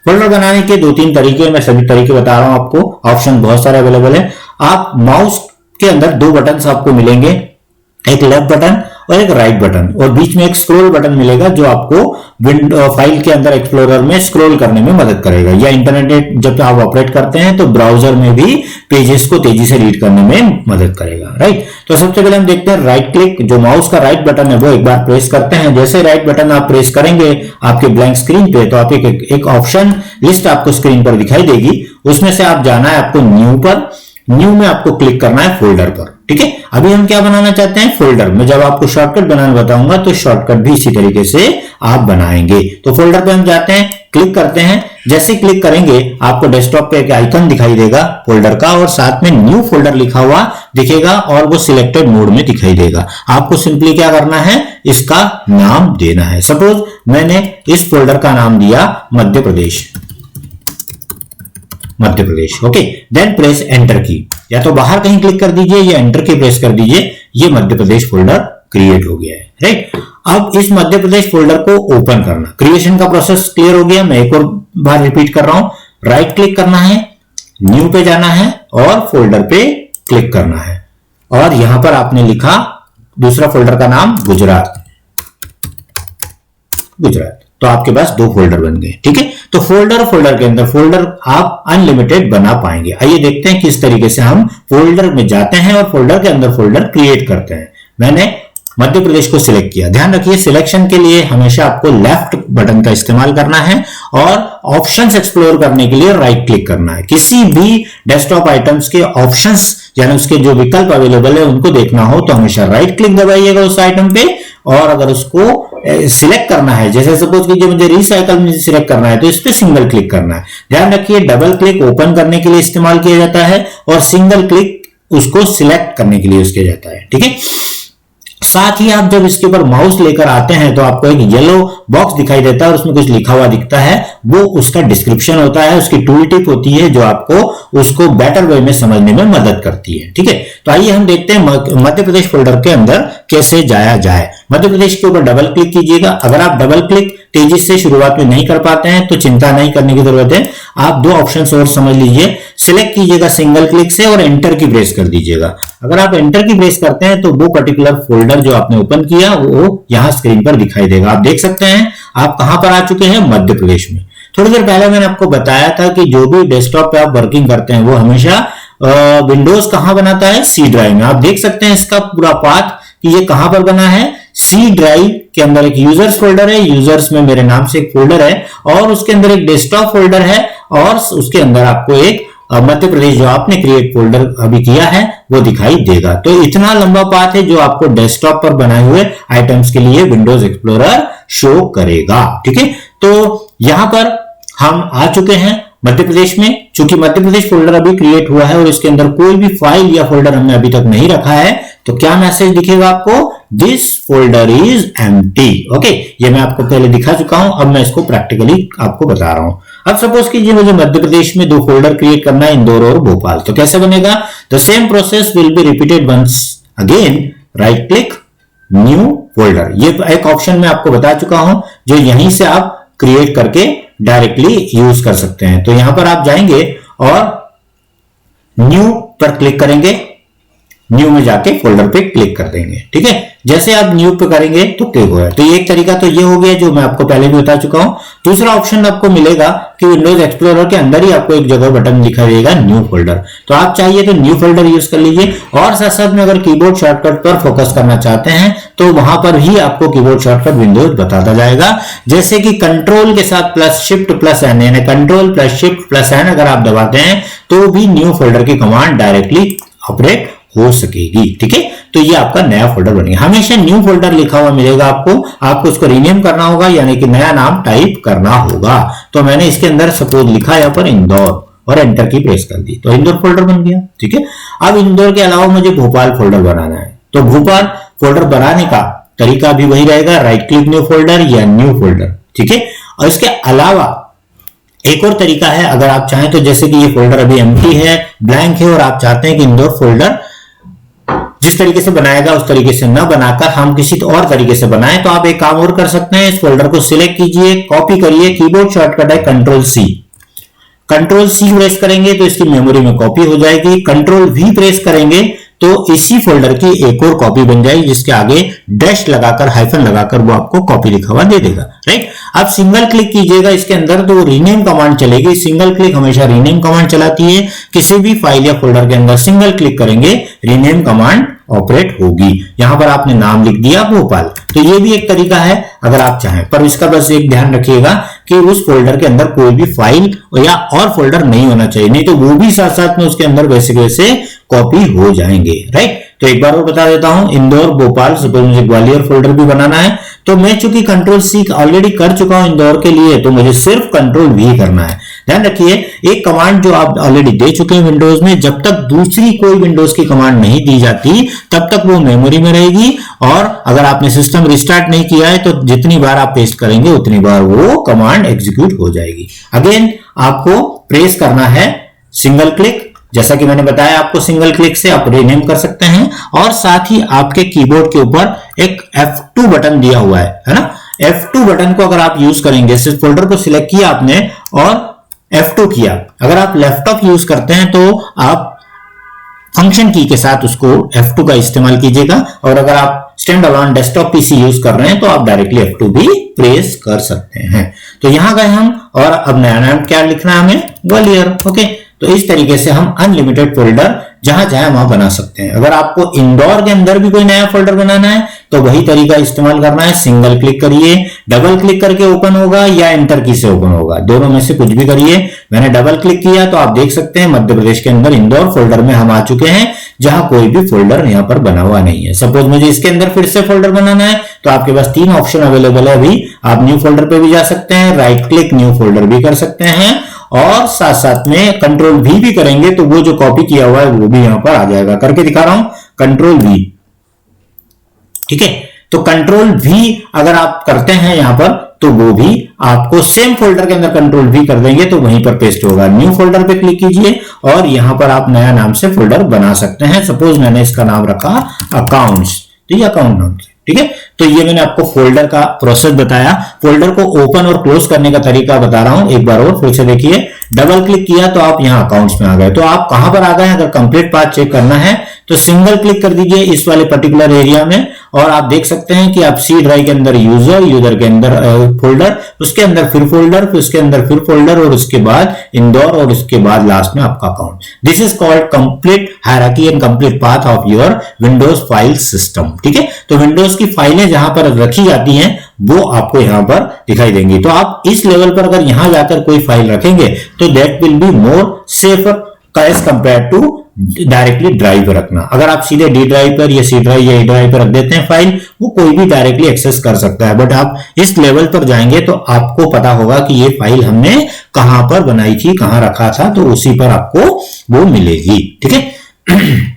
[SPEAKER 1] फोल्डर बनाने के 2-3 तरीके, मैं सभी तरीके बता रहा हूं आपको, ऑप्शन बहुत सारे अवेलेबल है। आप माउस के अंदर 2 बटन आपको मिलेंगे, एक लेफ्ट बटन और एक राइट बटन, और बीच में एक स्क्रॉल बटन मिलेगा जो आपको विंडो फाइल के अंदर एक्सप्लोरर में स्क्रॉल करने में मदद करेगा, या इंटरनेट जब आप ऑपरेट करते हैं तो ब्राउजर में भी पेजेस को तेजी से रीड करने में मदद करेगा। राइट, तो सबसे पहले हम देखते हैं राइट क्लिक, जो माउस का राइट बटन है वो एक बार प्रेस करते हैं। जैसे राइट बटन आप प्रेस करेंगे आपके ब्लैंक स्क्रीन पे तो आप एक ऑप्शन लिस्ट आपको स्क्रीन पर दिखाई देगी, उसमें से आप जाना है आपको न्यू पर। न्यू में आपको क्लिक करना है फोल्डर पर। ठीक है, अभी हम क्या बनाना चाहते हैं, फोल्डर में। जब आपको शॉर्टकट बनाना बताऊंगा तो शॉर्टकट भी इसी तरीके से आप बनाएंगे। तो फोल्डर पे हम जाते हैं, क्लिक करते हैं। जैसे क्लिक करेंगे आपको डेस्कटॉप पे एक आइकन दिखाई देगा फोल्डर का और साथ में न्यू फोल्डर लिखा हुआ दिखेगा और वो सिलेक्टेड मोड में दिखाई देगा। आपको सिंपली क्या करना है, इसका नाम देना है। सपोज मैंने इस फोल्डर का नाम दिया Madhya Pradesh, Madhya Pradesh. Okay, then press enter की, या तो बाहर कहीं क्लिक कर दीजिए या एंटर की प्रेस कर दीजिए। ये मध्य प्रदेश फोल्डर क्रिएट हो गया है, राइट। अब इस मध्य प्रदेश फोल्डर को ओपन करना, क्रिएशन का प्रोसेस क्लियर हो गया। मैं एक और बार रिपीट कर रहा हूं, राइट क्लिक करना है, न्यू पे जाना है और फोल्डर पे क्लिक करना है और यहां पर आपने लिखा दूसरा फोल्डर का नाम गुजरात, गुजरात। तो आपके पास दो फोल्डर बन गए, ठीक है। तो फोल्डर के अंदर फोल्डर आप अनलिमिटेड बना पाएंगे। आइए देखते हैं किस तरीके से हम फोल्डर में जाते हैं और फोल्डर के अंदर फोल्डर क्रिएट करते हैं। मैंने मध्य प्रदेश को सिलेक्ट किया। ध्यान रखिए सिलेक्शन के लिए हमेशा आपको लेफ्ट बटन का इस्तेमाल करना है और ऑप्शंस एक्सप्लोर करने के लिए राइट क्लिक करना है। किसी भी डेस्कटॉप आइटम्स के ऑप्शंस यानी उसके जो विकल्प अवेलेबल है उनको देखना हो तो हमेशा राइट क्लिक दबाइएगा उस आइटम पे। और अगर उसको सिलेक्ट करना है, जैसे सपोज कीजिए मुझे रिसाइकल में सिलेक्ट करना है तो इस पे सिंगल क्लिक करना है। ध्यान रखिए डबल क्लिक ओपन करने के लिए इस्तेमाल किया जाता है और सिंगल क्लिक उसको सिलेक्ट करने के लिए यूज किया जाता है, ठीक है। साथ ही आप जब इसके ऊपर माउस लेकर आते हैं तो आपको एक येलो बॉक्स दिखाई देता है और उसमें कुछ लिखा हुआ दिखता है, वो उसका डिस्क्रिप्शन होता है, उसकी टूल टिप होती है जो आपको उसको बेटर वे में समझने में मदद करती है, ठीक है। तो आइए हम देखते हैं मध्य प्रदेश फोल्डर के अंदर कैसे जाया जाए। मध्य प्रदेश के ऊपर डबल क्लिक कीजिएगा। अगर आप डबल क्लिक तेजी से शुरुआत में नहीं कर पाते हैं तो चिंता नहीं करने की जरूरत है, आप दो ऑप्शंस और समझ लीजिए। सिलेक्ट कीजिएगा सिंगल क्लिक से और एंटर की प्रेस कर दीजिएगा। अगर आप एंटर की प्रेस करते हैं तो वो पर्टिकुलर फोल्डर जो आपने ओपन किया वो यहां स्क्रीन पर दिखाई देगा। आप देख सकते हैं आप कहां पर आ चुके हैं, मध्य प्रदेश में। थोड़ी देर पहले मैंने आपको बताया था कि जो भी डेस्कटॉप पे आप वर्किंग करते हैं वो हमेशा विंडोज कहां बनाता है, सी ड्राइव में। आप देख सकते हैं इसका पूरा पाथ कि ये कहां पर बना है, सी ड्राइव के अंदर एक यूजर्स फोल्डर है, यूजर्स में मेरे नाम से एक फोल्डर है और उसके अंदर एक डेस्कटॉप फोल्डर है और उसके अंदर आपको एक मध्य प्रदेश जो आपने क्रिएट फोल्डर अभी किया है वो दिखाई देगा। तो इतना लंबा पाथ है जो आपको डेस्कटॉप पर बनाए हुए आइटम्स के लिए विंडोज एक्सप्लोरर शो करेगा, ठीक है। तो यहां पर हम आ चुके हैं मध्य प्रदेश में। चूंकि मध्य प्रदेश फोल्डर अभी क्रिएट हुआ है और इसके अंदर कोई भी फाइल या फोल्डर हमने अभी तक नहीं रखा है तो क्या मैसेज दिखेगा आपको, this folder is empty. Okay, ये मैं आपको पहले दिखा चुका हूं, अब मैं इसको प्रैक्टिकली आपको बता रहा हूं। अब सपोज कीजिए मुझे मध्य प्रदेश में दो फोल्डर क्रिएट करना है, इंदौर और भोपाल। तो कैसे बनेगा, the same process will be repeated once again. Right click, new folder, ये एक ऑप्शन मैं आपको बता चुका हूं जो यहीं से आप क्रिएट करके डायरेक्टली यूज कर सकते हैं। तो यहां पर आप जाएंगे और न्यू पर क्लिक करेंगे, न्यू में जाके फोल्डर पे क्लिक कर देंगे, ठीक है। जैसे आप न्यू पे करेंगे तो क्लिक होगा। तो ये एक तरीका तो ये हो गया जो मैं आपको पहले भी बता चुका हूं। दूसरा ऑप्शन आपको मिलेगा कि विंडोज एक्सप्लोरर के अंदर ही आपको एक जगह बटन दिखाई देगा न्यू फोल्डर। तो आप चाहिए तो न्यू फोल्डर यूज कर लीजिए और साथ साथ में अगर कीबोर्ड शॉर्टकट पर फोकस करना चाहते हैं तो वहां पर ही आपको कीबोर्ड शॉर्टकट विंडोज बताता जाएगा। जैसे कि कंट्रोल के साथ प्लस शिफ्ट प्लस एन, यानी control plus shift plus N अगर आप दबाते हैं तो भी न्यू फोल्डर की कमांड डायरेक्टली ऑपरेट हो सकेगी, ठीक है। तो ये आपका नया फोल्डर बनेगा। हमेशा न्यू फोल्डर लिखा हुआ मिलेगा आपको उसको रीनेम करना होगा यानी कि नया नाम टाइप करना होगा। तो मैंने इसके अंदर सपोज लिखा यहां पर इंदौर और एंटर की प्रेस कर दी तो इंदौर फोल्डर बन गया, ठीक है। अब इंदौर के अलावा मुझे भोपाल फोल्डर बनाना है तो भोपाल फोल्डर बनाने का तरीका भी वही रहेगा, राइट क्लिक न्यू फोल्डर या न्यू फोल्डर, ठीक है। और इसके अलावा एक और तरीका है, अगर आप चाहें तो जैसे कि ये फोल्डर अभी एम्प्टी है, ब्लैंक है और आप चाहते हैं कि इंदौर फोल्डर जिस तरीके से बनाएगा उस तरीके से न बनाकर हम किसी और तरीके से बनाएं तो आप एक काम और कर सकते हैं। इस फोल्डर को सिलेक्ट कीजिए, कॉपी करिए, कीबोर्ड शॉर्टकट है कंट्रोल सी प्रेस करेंगे तो इसकी मेमोरी में कॉपी हो जाएगी। कंट्रोल वी प्रेस करेंगे तो इसी फोल्डर की एक और कॉपी बन जाएगी जिसके आगे डैश लगाकर हाइफन लगाकर वो आपको कॉपी लिखा हुआ दे देगा, राइट। आप सिंगल क्लिक कीजिएगा इसके अंदर तो रीनेम कमांड चलेगी। सिंगल क्लिक हमेशा रीनेम कमांड चलाती है। किसी भी फाइल या फोल्डर के अंदर सिंगल क्लिक करेंगे रीनेम कमांड ऑपरेट होगी। यहां पर आपने नाम लिख दिया भोपाल, तो ये भी एक तरीका है अगर आप चाहें, पर इसका बस एक ध्यान रखिएगा कि उस फोल्डर के अंदर कोई भी फाइल या और फोल्डर नहीं होना चाहिए, नहीं तो वो भी साथ साथ में उसके अंदर वैसे वैसे कॉपी हो जाएंगे, राइट। तो एक बार और बता देता हूं, इंदौर भोपाल, सपोज मुझे ग्वालियर फोल्डर भी बनाना है, तो मैं चूंकि कंट्रोल सी ऑलरेडी कर चुका हूं इंदौर के लिए, तो मुझे सिर्फ कंट्रोल वी करना है। ध्यान रखिए, एक कमांड जो आप ऑलरेडी दे चुके हैं विंडोज में, जब तक दूसरी कोई विंडोज की कमांड नहीं दी जाती तब तक वो मेमोरी में रहेगी, और अगर आपने सिस्टम रिस्टार्ट नहीं किया है तो जितनी बार आप पेस्ट करेंगे उतनी बार वो कमांड एग्जीक्यूट हो जाएगी। अगेन आपको प्रेस करना है सिंगल क्लिक, जैसा कि मैंने बताया आपको सिंगल क्लिक से आप रीनेम कर सकते हैं, और साथ ही आपके कीबोर्ड के ऊपर एक F2 बटन दिया हुआ है ना। F2 बटन को अगर आप यूज करेंगे, इस फोल्डर को सिलेक्ट किया आपने और F2 किया, अगर आप लैपटॉप यूज करते हैं तो आप फंक्शन की के साथ उसको F2 का इस्तेमाल कीजिएगा, और अगर आप stand alone desktop PC use कर रहे हैं तो आप डायरेक्टली F2 भी प्रेस कर सकते हैं। तो यहां गए हम, और अब नया नाम क्या लिखना है हमें, ग्वालियर। ओके, तो इस तरीके से हम अनलिमिटेड फोल्डर जहां चाहे वहां बना सकते हैं। अगर आपको इंदौर के अंदर भी कोई नया फोल्डर बनाना है तो वही तरीका इस्तेमाल करना है, सिंगल क्लिक करिए, डबल क्लिक करके ओपन होगा या एंटर की से ओपन होगा, दोनों में से कुछ भी करिए। मैंने डबल क्लिक किया तो आप देख सकते हैं मध्य प्रदेश के अंदर इंदौर फोल्डर में हम आ चुके हैं, जहां कोई भी फोल्डर यहां पर बना हुआ नहीं है। सपोज मुझे इसके अंदर फिर से फोल्डर बनाना है तो आपके पास 3 ऑप्शन अवेलेबल है अभी, आप न्यू फोल्डर पे भी जा सकते हैं, राइट क्लिक न्यू फोल्डर भी कर सकते हैं, और साथ साथ में कंट्रोल वी भी करेंगे तो वो जो कॉपी किया हुआ है वो भी यहां पर आ जाएगा। करके दिखा रहा हूं, कंट्रोल वी, ठीक है। तो कंट्रोल वी अगर आप करते हैं यहां पर तो वो भी आपको सेम फोल्डर के अंदर कंट्रोल वी कर देंगे तो वहीं पर पेस्ट होगा। न्यू फोल्डर पे क्लिक कीजिए और यहां पर आप नया नाम से फोल्डर बना सकते हैं। सपोज मैंने इसका नाम रखा अकाउंट्स, तो ये अकाउंट नाम से, ठीक है। तो ये मैंने आपको फोल्डर का प्रोसेस बताया, फोल्डर को ओपन और क्लोज करने का तरीका बता रहा हूं। एक बार और फिर से देखिए, डबल क्लिक किया तो आप यहां अकाउंट्स में आ गए। तो आप कहां पर आ गए, अगर कंप्लीट पाथ चेक करना है तो सिंगल क्लिक कर दीजिए इस वाले पर्टिकुलर एरिया में, और आप देख सकते हैं कि आप सी ड्राइव के अंदर यूजर के अंदर फोल्डर, उसके अंदर फिर फोल्डर, फिर उसके अंदर फिर फोल्डर, और उसके बाद इंदौर, और उसके बाद लास्ट में आपका account. This is called complete hierarchy and complete path of your Windows file system, ठीक है। तो विंडोज की फाइलें जहां पर रखी जाती हैं वो आपको यहां पर दिखाई देंगी। तो आप इस लेवल पर अगर यहां जाकर कोई फाइल रखेंगे तो that will be more safer as compare to directly drive पर रखना। अगर आप सीधे डी ड्राइव पर या सी ड्राइव या ई ड्राइव पर रख देते हैं फाइल, वो कोई भी डायरेक्टली एक्सेस कर सकता है, बट आप इस लेवल पर जाएंगे तो आपको पता होगा कि ये फाइल हमने कहां पर बनाई थी, कहां रखा था, तो उसी पर आपको वो मिलेगी, ठीक है।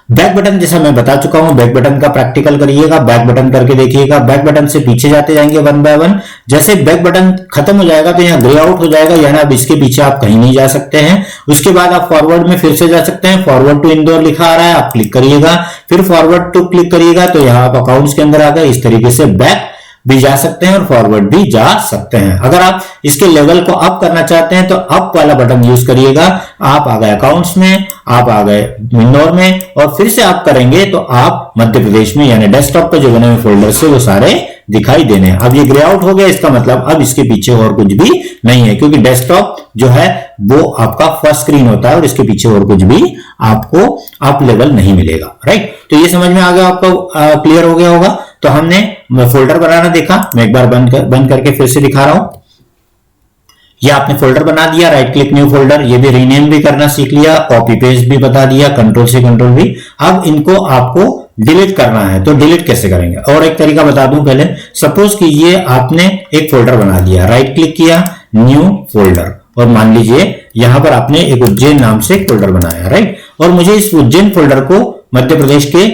[SPEAKER 1] बैक बटन जैसा मैं बता चुका हूं, बैक बटन का प्रैक्टिकल करिएगा, बैक बटन करके देखिएगा। बैक बटन से पीछे जाते जाएंगे वन बाय वन, जैसे बैक बटन खत्म हो जाएगा तो यहाँ ग्रे आउट हो जाएगा, यानी अब इसके पीछे आप कहीं नहीं जा सकते हैं। उसके बाद आप फॉरवर्ड में फिर से जा सकते हैं, फॉरवर्ड टू इंदौर लिखा आ रहा है, आप क्लिक करिएगा, फिर फॉरवर्ड टू क्लिक करिएगा तो यहाँ आप अकाउंट्स के अंदर आ गए। इस तरीके से बैक भी जा सकते हैं और फॉरवर्ड भी जा सकते हैं। अगर आप इसके लेवल को अप करना चाहते हैं तो अप वाला बटन यूज करिएगा। आप आ गए अकाउंट्स में, आप आ गए इंदौर में, और फिर से आप करेंगे तो आप मध्य प्रदेश में, यानी डेस्कटॉप पे जो बने हुए फोल्डर से वो सारे दिखाई देने। अब ये ग्रे आउट हो गया, इसका मतलब अब इसके पीछे और कुछ भी नहीं है, क्योंकि डेस्कटॉप जो है वो आपका फर्स्ट स्क्रीन होता है और इसके पीछे और कुछ भी आपको अप लेवल नहीं मिलेगा, राइट। तो ये समझ में आ गया, आपको क्लियर हो गया होगा। तो हमने फोल्डर बनाना देखा, मैं एक बार बंद करके फिर से दिखा रहा हूं। ये आपने फोल्डर बना दिया, राइट क्लिक न्यू फोल्डर, ये भी रीनेम भी करना सीख लिया, कॉपी पेस्ट भी बता दिया, कंट्रोल से कंट्रोल भी। अब इनको आपको डिलीट करना है, तो डिलीट कैसे करेंगे, और एक तरीका बता दूं पहले। सपोज कीजिए आपने एक फोल्डर बना दिया, राइट क्लिक किया, न्यू फोल्डर, और मान लीजिए यहां पर आपने एक उज्जैन नाम से एक फोल्डर बनाया, राइट। और मुझे इस उज्जैन फोल्डर को मध्य प्रदेश के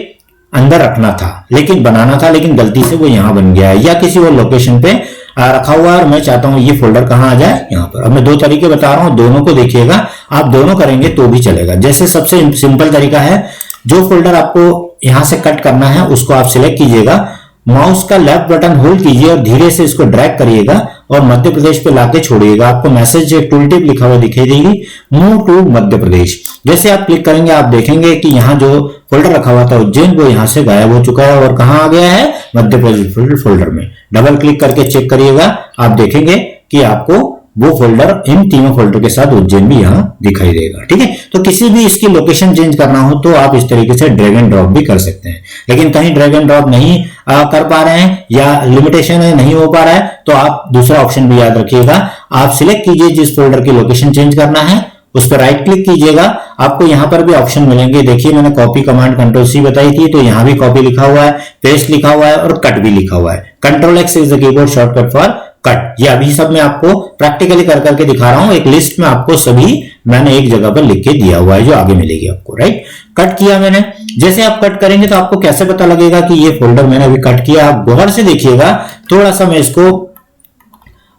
[SPEAKER 1] अंदर रखना था, लेकिन बनाना था, लेकिन गलती से वो यहां बन गया है या किसी और लोकेशन पे रखा हुआ है, और मैं चाहता हूं ये फोल्डर कहां आ जाए, यहां पर। अब मैं 2 तरीके बता रहा हूं, दोनों को देखिएगा, आप दोनों करेंगे तो भी चलेगा। जैसे सबसे सिंपल तरीका है, जो फोल्डर आपको यहां से कट करना है उसको आप सिलेक्ट कीजिएगा, माउस का लेफ्ट बटन होल्ड कीजिए और धीरे से इसको ड्रैग करिएगा और मध्य प्रदेश पे लाके छोड़िएगा। आपको मैसेज टूल टिप लिखा हुआ दिखाई देगी, मूव टू मध्य प्रदेश। जैसे आप क्लिक करेंगे आप देखेंगे कि यहाँ जो फोल्डर रखा हुआ था उज्जैन, वो यहाँ से गायब हो चुका है और कहाँ आ गया है, मध्य प्रदेश फोल्डर में। डबल क्लिक करके चेक करिएगा, आप देखेंगे कि आपको वो फोल्डर इन तीनों फोल्डर के साथ उज्जैन भी यहाँ दिखाई देगा, ठीक है। तो किसी भी इसकी लोकेशन चेंज करना हो तो आप इस तरीके से ड्रैग एंड ड्रॉप भी कर सकते हैं, लेकिन कहीं ड्रैग एंड ड्रॉप नहीं कर पा रहे हैं या लिमिटेशन है, नहीं हो पा रहा है, तो आप दूसरा ऑप्शन भी याद रखिएगा, आप सिलेक्ट कीजिए जिस फोल्डर की लोकेशन चेंज करना है उस पर राइट क्लिक कीजिएगा, आपको यहाँ पर भी ऑप्शन मिलेंगे। देखिए मैंने कॉपी कमांड कंट्रोल सी बताई थी, तो यहाँ भी कॉपी लिखा हुआ है, पेस्ट लिखा हुआ है और कट भी लिखा हुआ है। Control x is the keyboard shortcut for cut. ये अभी सब मैं आपको प्रैक्टिकली कर करके दिखा रहा हूं, एक लिस्ट में आपको सभी मैंने एक जगह पर लिख के दिया हुआ है जो आगे मिलेगी आपको, राइट। कट किया मैंने। जैसे आप कट करेंगे तो आपको कैसे पता लगेगा कि ये फोल्डर मैंने अभी कट किया, आप गौर से देखिएगा। थोड़ा सा मैं इसको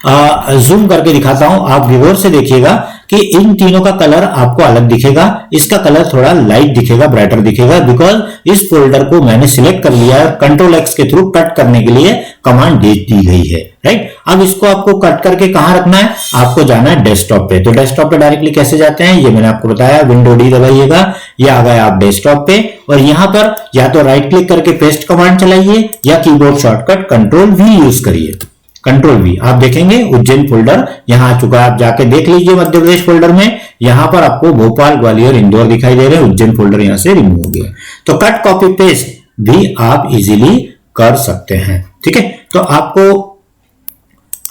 [SPEAKER 1] जूम करके दिखाता हूं, आप गौर से देखिएगा कि इन तीनों का कलर आपको अलग दिखेगा। इसका कलर थोड़ा लाइट दिखेगा, ब्राइटर दिखेगा, बिकॉज इस फोल्डर को मैंने सिलेक्ट कर लिया है। कंट्रोल एक्स के थ्रू कट करने के लिए कमांड दे दी गई है, राइट। अब इसको आपको कट करके कहां रखना है, आपको जाना है डेस्कटॉप पे। तो डेस्कटॉप पे डायरेक्टली कैसे जाते हैं ये मैंने आपको बताया, विंडो डी दबाइएगा, ये आ गए आप डेस्कटॉप पे। और यहां पर या तो राइट क्लिक करके पेस्ट कमांड चलाइए या keyboard shortcut control we use करिए। कंट्रोल वी, आप देखेंगे उज्जैन फोल्डर यहां आ चुका है। आप जाके देख लीजिए मध्य प्रदेश फोल्डर में, यहां पर आपको भोपाल, ग्वालियर, इंदौर दिखाई दे रहे हैं। उज्जैन फोल्डर यहां से रिमूव हो गया। तो कट कॉपी पेस्ट भी आप इजीली कर सकते हैं, ठीक है। तो आपको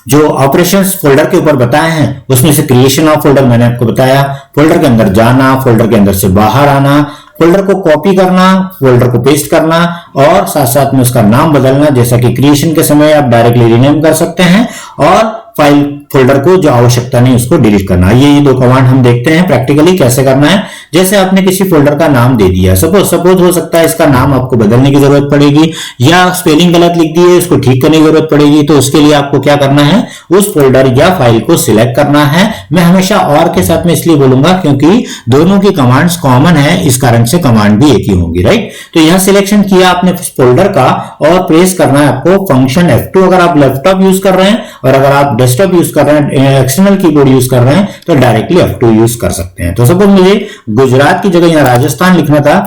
[SPEAKER 1] जो ऑपरेशंस फोल्डर के ऊपर बताए हैं उसमें से क्रिएशन ऑफ फोल्डर मैंने आपको बताया, फोल्डर के अंदर जाना, फोल्डर के अंदर से बाहर आना, फोल्डर को कॉपी करना, फोल्डर को पेस्ट करना और साथ साथ में उसका नाम बदलना, जैसा कि क्रिएशन के समय आप डायरेक्टली रीनेम कर सकते हैं, और फाइल फोल्डर को जो आवश्यकता नहीं उसको डिलीट करना। ये दो कमांड हम देखते हैं प्रैक्टिकली कैसे करना है। जैसे आपने किसी फोल्डर का नाम दे दिया, सपोज हो सकता है इसका नाम आपको बदलने की जरूरत पड़ेगी या स्पेलिंग गलत लिख दी है, उसको ठीक करने की जरूरत पड़ेगी। तो उसके लिए आपको क्या करना है, उस फोल्डर या फाइल को सिलेक्ट करना है। मैं हमेशा और के साथ में इसलिए बोलूंगा क्योंकि दोनों की कमांड्स कॉमन है, इस कारण से कमांड भी एक ही होंगी, राइट। तो यहां सिलेक्शन किया आपने फोल्डर का और प्रेस करना है आपको फंक्शन F2 अगर आप लैपटॉप यूज कर रहे हैं, और अगर आप डेस्कटॉप यूज कर रहे हैं, एक्सटर्नल कीबोर्ड यूज कर रहे हैं, तो डायरेक्टली F2 यूज कर सकते हैं। तो सपोज मुझे गुजरात की जगह यहां राजस्थान लिखना था,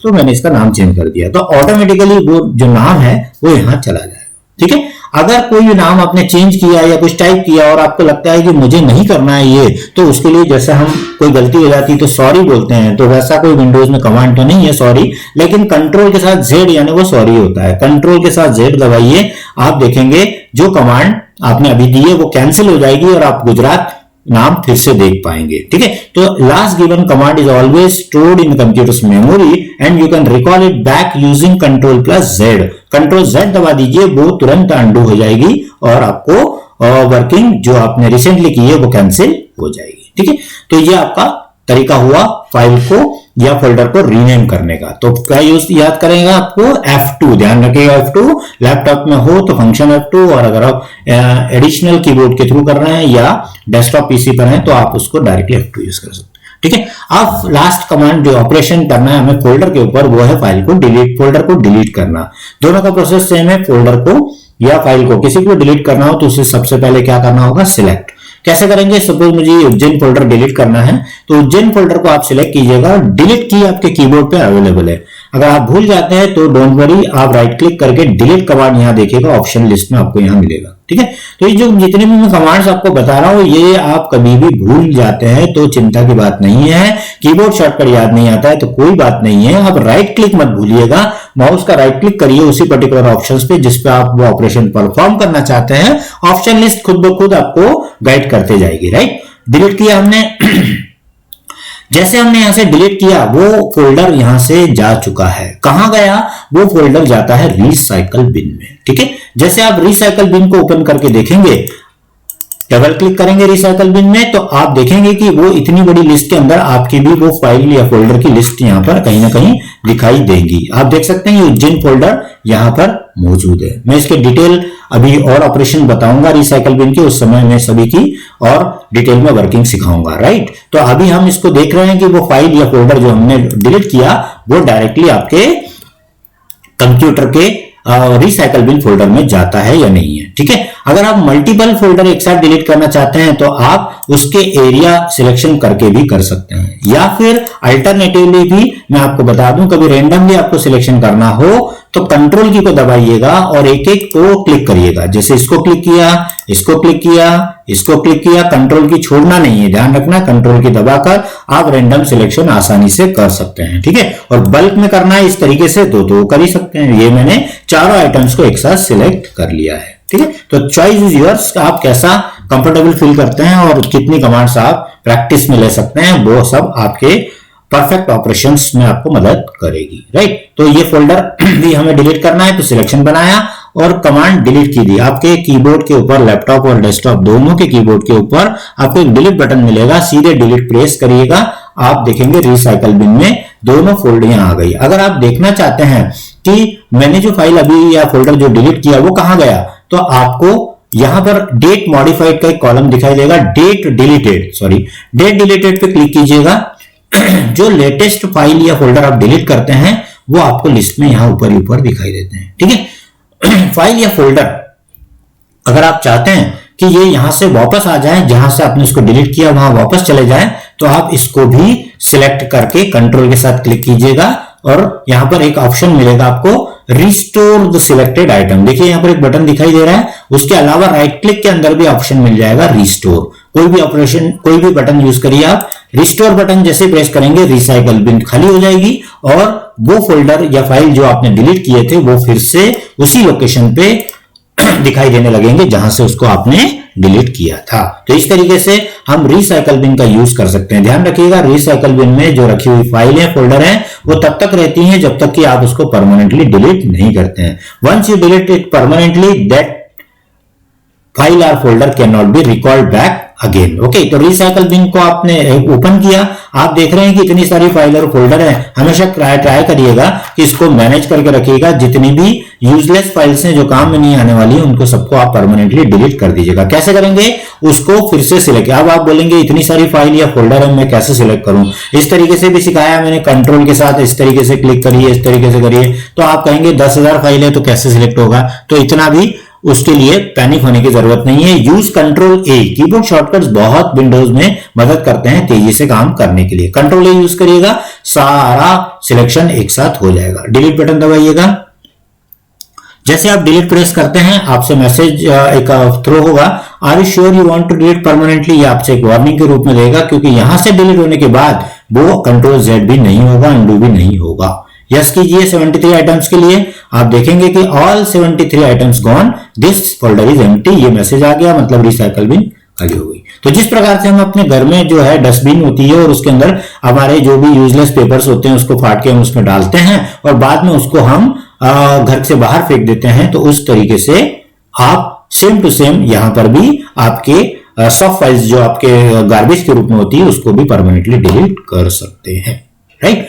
[SPEAKER 1] तो मैंने इसका नाम चेंज कर दिया, तो ऑटोमेटिकली वो जो नाम है वो यहां चला जाएगा, ठीक है। अगर कोई भी नाम आपने चेंज किया या कुछ टाइप किया और आपको लगता है कि मुझे नहीं करना है ये, तो उसके लिए जैसे हम कोई गलती हो जाती है तो सॉरी बोलते हैं, तो वैसा कोई विंडोज में कमांड तो नहीं है सॉरी, लेकिन कंट्रोल के साथ जेड यानी वो सॉरी होता है। कंट्रोल के साथ जेड दबाइए, आप देखेंगे जो कमांड आपने अभी दी है वो कैंसिल हो जाएगी और आप गुजरात नाम फिर से देख पाएंगे, ठीक है। तो last given command is always stored in computers memory and you can recall it back using control plus Z. Control Z दबा दीजिए, वो तुरंत अंडू हो जाएगी और आपको वर्किंग जो आपने रिसेंटली की है वो कैंसिल हो जाएगी, ठीक है। तो ये आपका तरीका हुआ फाइल को या फोल्डर को रीनेम करने का। तो क्या यूज याद करेगा आपको, F2 ध्यान रखिएगा। F2 लैपटॉप में हो तो फंक्शन F2, और अगर आप एडिशनल कीबोर्ड के थ्रू कर रहे हैं या डेस्कटॉप पीसी पर हैं तो आप उसको डायरेक्टली F2 यूज कर सकते हैं, ठीक है। अब लास्ट कमांड जो ऑपरेशन करना है हमें फोल्डर के ऊपर, वो है फाइल को डिलीट, फोल्डर को डिलीट करना। दोनों का प्रोसेस सेम है। फोल्डर को या फाइल को किसी को डिलीट करना हो तो उसे सबसे पहले क्या करना होगा, सिलेक्ट। कैसे करेंगे, सपोज मुझे उज्जैन फोल्डर डिलीट करना है तो उज्जैन फोल्डर को आप सिलेक्ट कीजिएगा, डिलीट की आपके कीबोर्ड पे अवेलेबल है। अगर आप भूल जाते हैं तो डोंट वरी, आप राइट क्लिक करके डिलीट कमांड यहां देखिएगा, ऑप्शन लिस्ट में आपको यहां मिलेगा, ठीक है। तो ये जो जितने भी मैं कमांड्स आपको बता रहा हूं ये आप कभी भी भूल जाते हैं तो चिंता की बात नहीं है। कीबोर्ड शॉर्टकट याद नहीं आता है तो कोई बात नहीं है, आप राइट क्लिक मत भूलिएगा, माउस का राइट क्लिक करिए उसी पर्टिकुलर ऑप्शंस पे जिस पे आप वो ऑपरेशन परफॉर्म करना चाहते हैं। ऑप्शन लिस्ट खुद ब खुद आपको गाइड करते जाएगी, राइट। डिलीट किया हमने जैसे हमने यहां से डिलीट किया वो फोल्डर यहां से जा चुका है। कहां गया, वो फोल्डर जाता है रिसाइकल बिन में, ठीक है। जैसे आप रिसाइकल बिन को ओपन करके देखेंगे, डबल क्लिक करेंगे रिसाइकल बिन में, तो आप देखेंगे कि वो इतनी बड़ी लिस्ट के अंदर आपकी भी वो फाइल या फोल्डर की लिस्ट यहां पर कहीं ना कहीं दिखाई देगी। आप देख सकते हैं ये उज्जैन फोल्डर यहां पर मौजूद है। मैं इसके डिटेल अभी और ऑपरेशन बताऊंगा रिसाइकल बिन के, उस समय मैं सभी की और डिटेल में वर्किंग सिखाऊंगा, राइट। तो अभी हम इसको देख रहे हैं कि वो फाइल या फोल्डर जो हमने डिलीट किया वो डायरेक्टली आपके कंप्यूटर के रिसाइकल बिन फोल्डर में जाता है या नहीं है, ठीक है। अगर आप मल्टीपल फोल्डर एक साथ डिलीट करना चाहते हैं तो आप उसके एरिया सिलेक्शन करके भी कर सकते हैं, या फिर अल्टरनेटिवली भी मैं आपको बता दूं कभी रैंडमली आपको सिलेक्शन करना हो तो कंट्रोल की को दबाइएगा और एक एक को क्लिक करिएगा। जैसे इसको क्लिक किया, इसको क्लिक किया, इसको क्लिक किया, कंट्रोल की छोड़ना नहीं है, ध्यान रखना। कंट्रोल की दबाकर आप रैंडम सिलेक्शन आसानी से कर सकते हैं, ठीक है। और बल्क में करना है इस तरीके से तो कर ही सकते हैं। ये मैंने चारों आइटम्स को एक साथ सिलेक्ट कर लिया है। ठीक है। तो चॉइस इज योर्स, आप कैसा कंफर्टेबल फील करते हैं और कितनी कमांड्स आप प्रैक्टिस में ले सकते हैं, वो सब आपके परफेक्ट ऑपरेशंस में आपको मदद करेगी, राइट। तो ये फोल्डर भी हमें डिलीट करना है, तो सिलेक्शन बनाया और कमांड डिलीट की दी। आपके कीबोर्ड के ऊपर, लैपटॉप और डेस्कटॉप दोनों के कीबोर्ड के ऊपर आपको एक डिलीट बटन मिलेगा, सीधे डिलीट प्रेस करिएगा, आप देखेंगे रिसाइकल बिन में दोनों फोल्डर यहां आ गई। अगर आप देखना चाहते हैं कि मैंने जो फाइल अभी या फोल्डर जो डिलीट किया वो कहां गया, तो आपको यहां पर डेट मॉडिफाइड का एक कॉलम दिखाई देगा, डेट डिलीटेड पे क्लिक कीजिएगा। जो लेटेस्ट फाइल या फोल्डर आप डिलीट करते हैं वो आपको लिस्ट में यहां ऊपर ही ऊपर दिखाई देते हैं, ठीक है। फाइल या फोल्डर अगर आप चाहते हैं कि ये यहां से वापस आ जाए, जहां से आपने इसको डिलीट किया वहां वापस चले जाए, तो आप इसको भी सिलेक्ट करके कंट्रोल के साथ क्लिक कीजिएगा और यहां पर एक ऑप्शन मिलेगा आपको रिस्टोर द सिलेक्टेड आइटम। देखिए यहां पर एक बटन दिखाई दे रहा है, उसके अलावा राइट क्लिक के अंदर भी ऑप्शन मिल जाएगा रिस्टोर। कोई भी ऑपरेशन, कोई भी बटन यूज करिए आप, रिस्टोर बटन जैसे प्रेस करेंगे रिसाइकल बिन खाली हो जाएगी और वो फोल्डर या फाइल जो आपने डिलीट किए थे वो फिर से उसी लोकेशन पे दिखाई देने लगेंगे जहां से उसको आपने डिलीट किया था। तो इस तरीके से हम रिसाइकल बिन का यूज कर सकते हैं। ध्यान रखिएगा, रिसाइकल बिन में जो रखी हुई फाइल है, फोल्डर है, वो तब तक रहती हैं जब तक कि आप उसको परमानेंटली डिलीट नहीं करते हैं। Once you delete it permanently, that file और folder can not be recalled back again. Okay, तो रिसाइकल बिन को आपने ओपन किया, आप देख रहे हैं कि इतनी सारी फाइल और फोल्डर है। हमेशा ट्राई करिएगा कि इसको मैनेज करके रखिएगा। जितनी भी यूजलेस फाइल्स हैं जो काम में नहीं आने वाली, उनको सबको आप परमानेंटली डिलीट कर दीजिएगा। कैसे करेंगे, उसको फिर से सिलेक्ट। अब आप बोलेंगे इतनी सारी फाइल या फोल्डर है, मैं कैसे सिलेक्ट करूं? इस तरीके से भी सिखाया मैंने, कंट्रोल के साथ इस तरीके से क्लिक करिए, इस तरीके से करिए। तो आप कहेंगे 10,000 फाइल है तो कैसे सिलेक्ट होगा? तो इतना भी उसके लिए पैनिक होने की जरूरत नहीं है। यूज कंट्रोल ए, कीबोर्ड शॉर्टकट्स बहुत विंडोज में मदद करते हैं तेजी से काम करने के लिए। कंट्रोल ए यूज करिएगा, सारा सिलेक्शन एक साथ हो जाएगा। डिलीट बटन दबाइएगा। जैसे आप डिलीट प्रेस करते हैं आपसे मैसेज एक थ्रो होगा, are you sure you want to delete permanently. ये आपसे एक वार्निंग के रूप में देगा, क्योंकि यहां से डिलीट होने के बाद वो कंट्रोल जेड भी नहीं होगा, अनडू भी नहीं होगा। यस कीजिए 73 आइटम्स के लिए। आप देखेंगे कि all 73 items gone, this folder is empty. ये मैसेज आ गया, मतलब रिसाइकल बिन खाली हो गई। तो जिस प्रकार से हम अपने घर में जो है डस्टबिन होती है और उसके अंदर हमारे जो भी यूजलेस पेपर्स होते हैं उसको फाड़ के हम उसमें डालते हैं और बाद में उसको हम घर से बाहर फेंक देते हैं, तो उस तरीके से आप सेम टू सेम यहां पर भी आपके सॉफ्ट फाइल्स जो आपके गार्बेज के रूप में होती है उसको भी परमानेंटली डिलीट कर सकते हैं, राइट।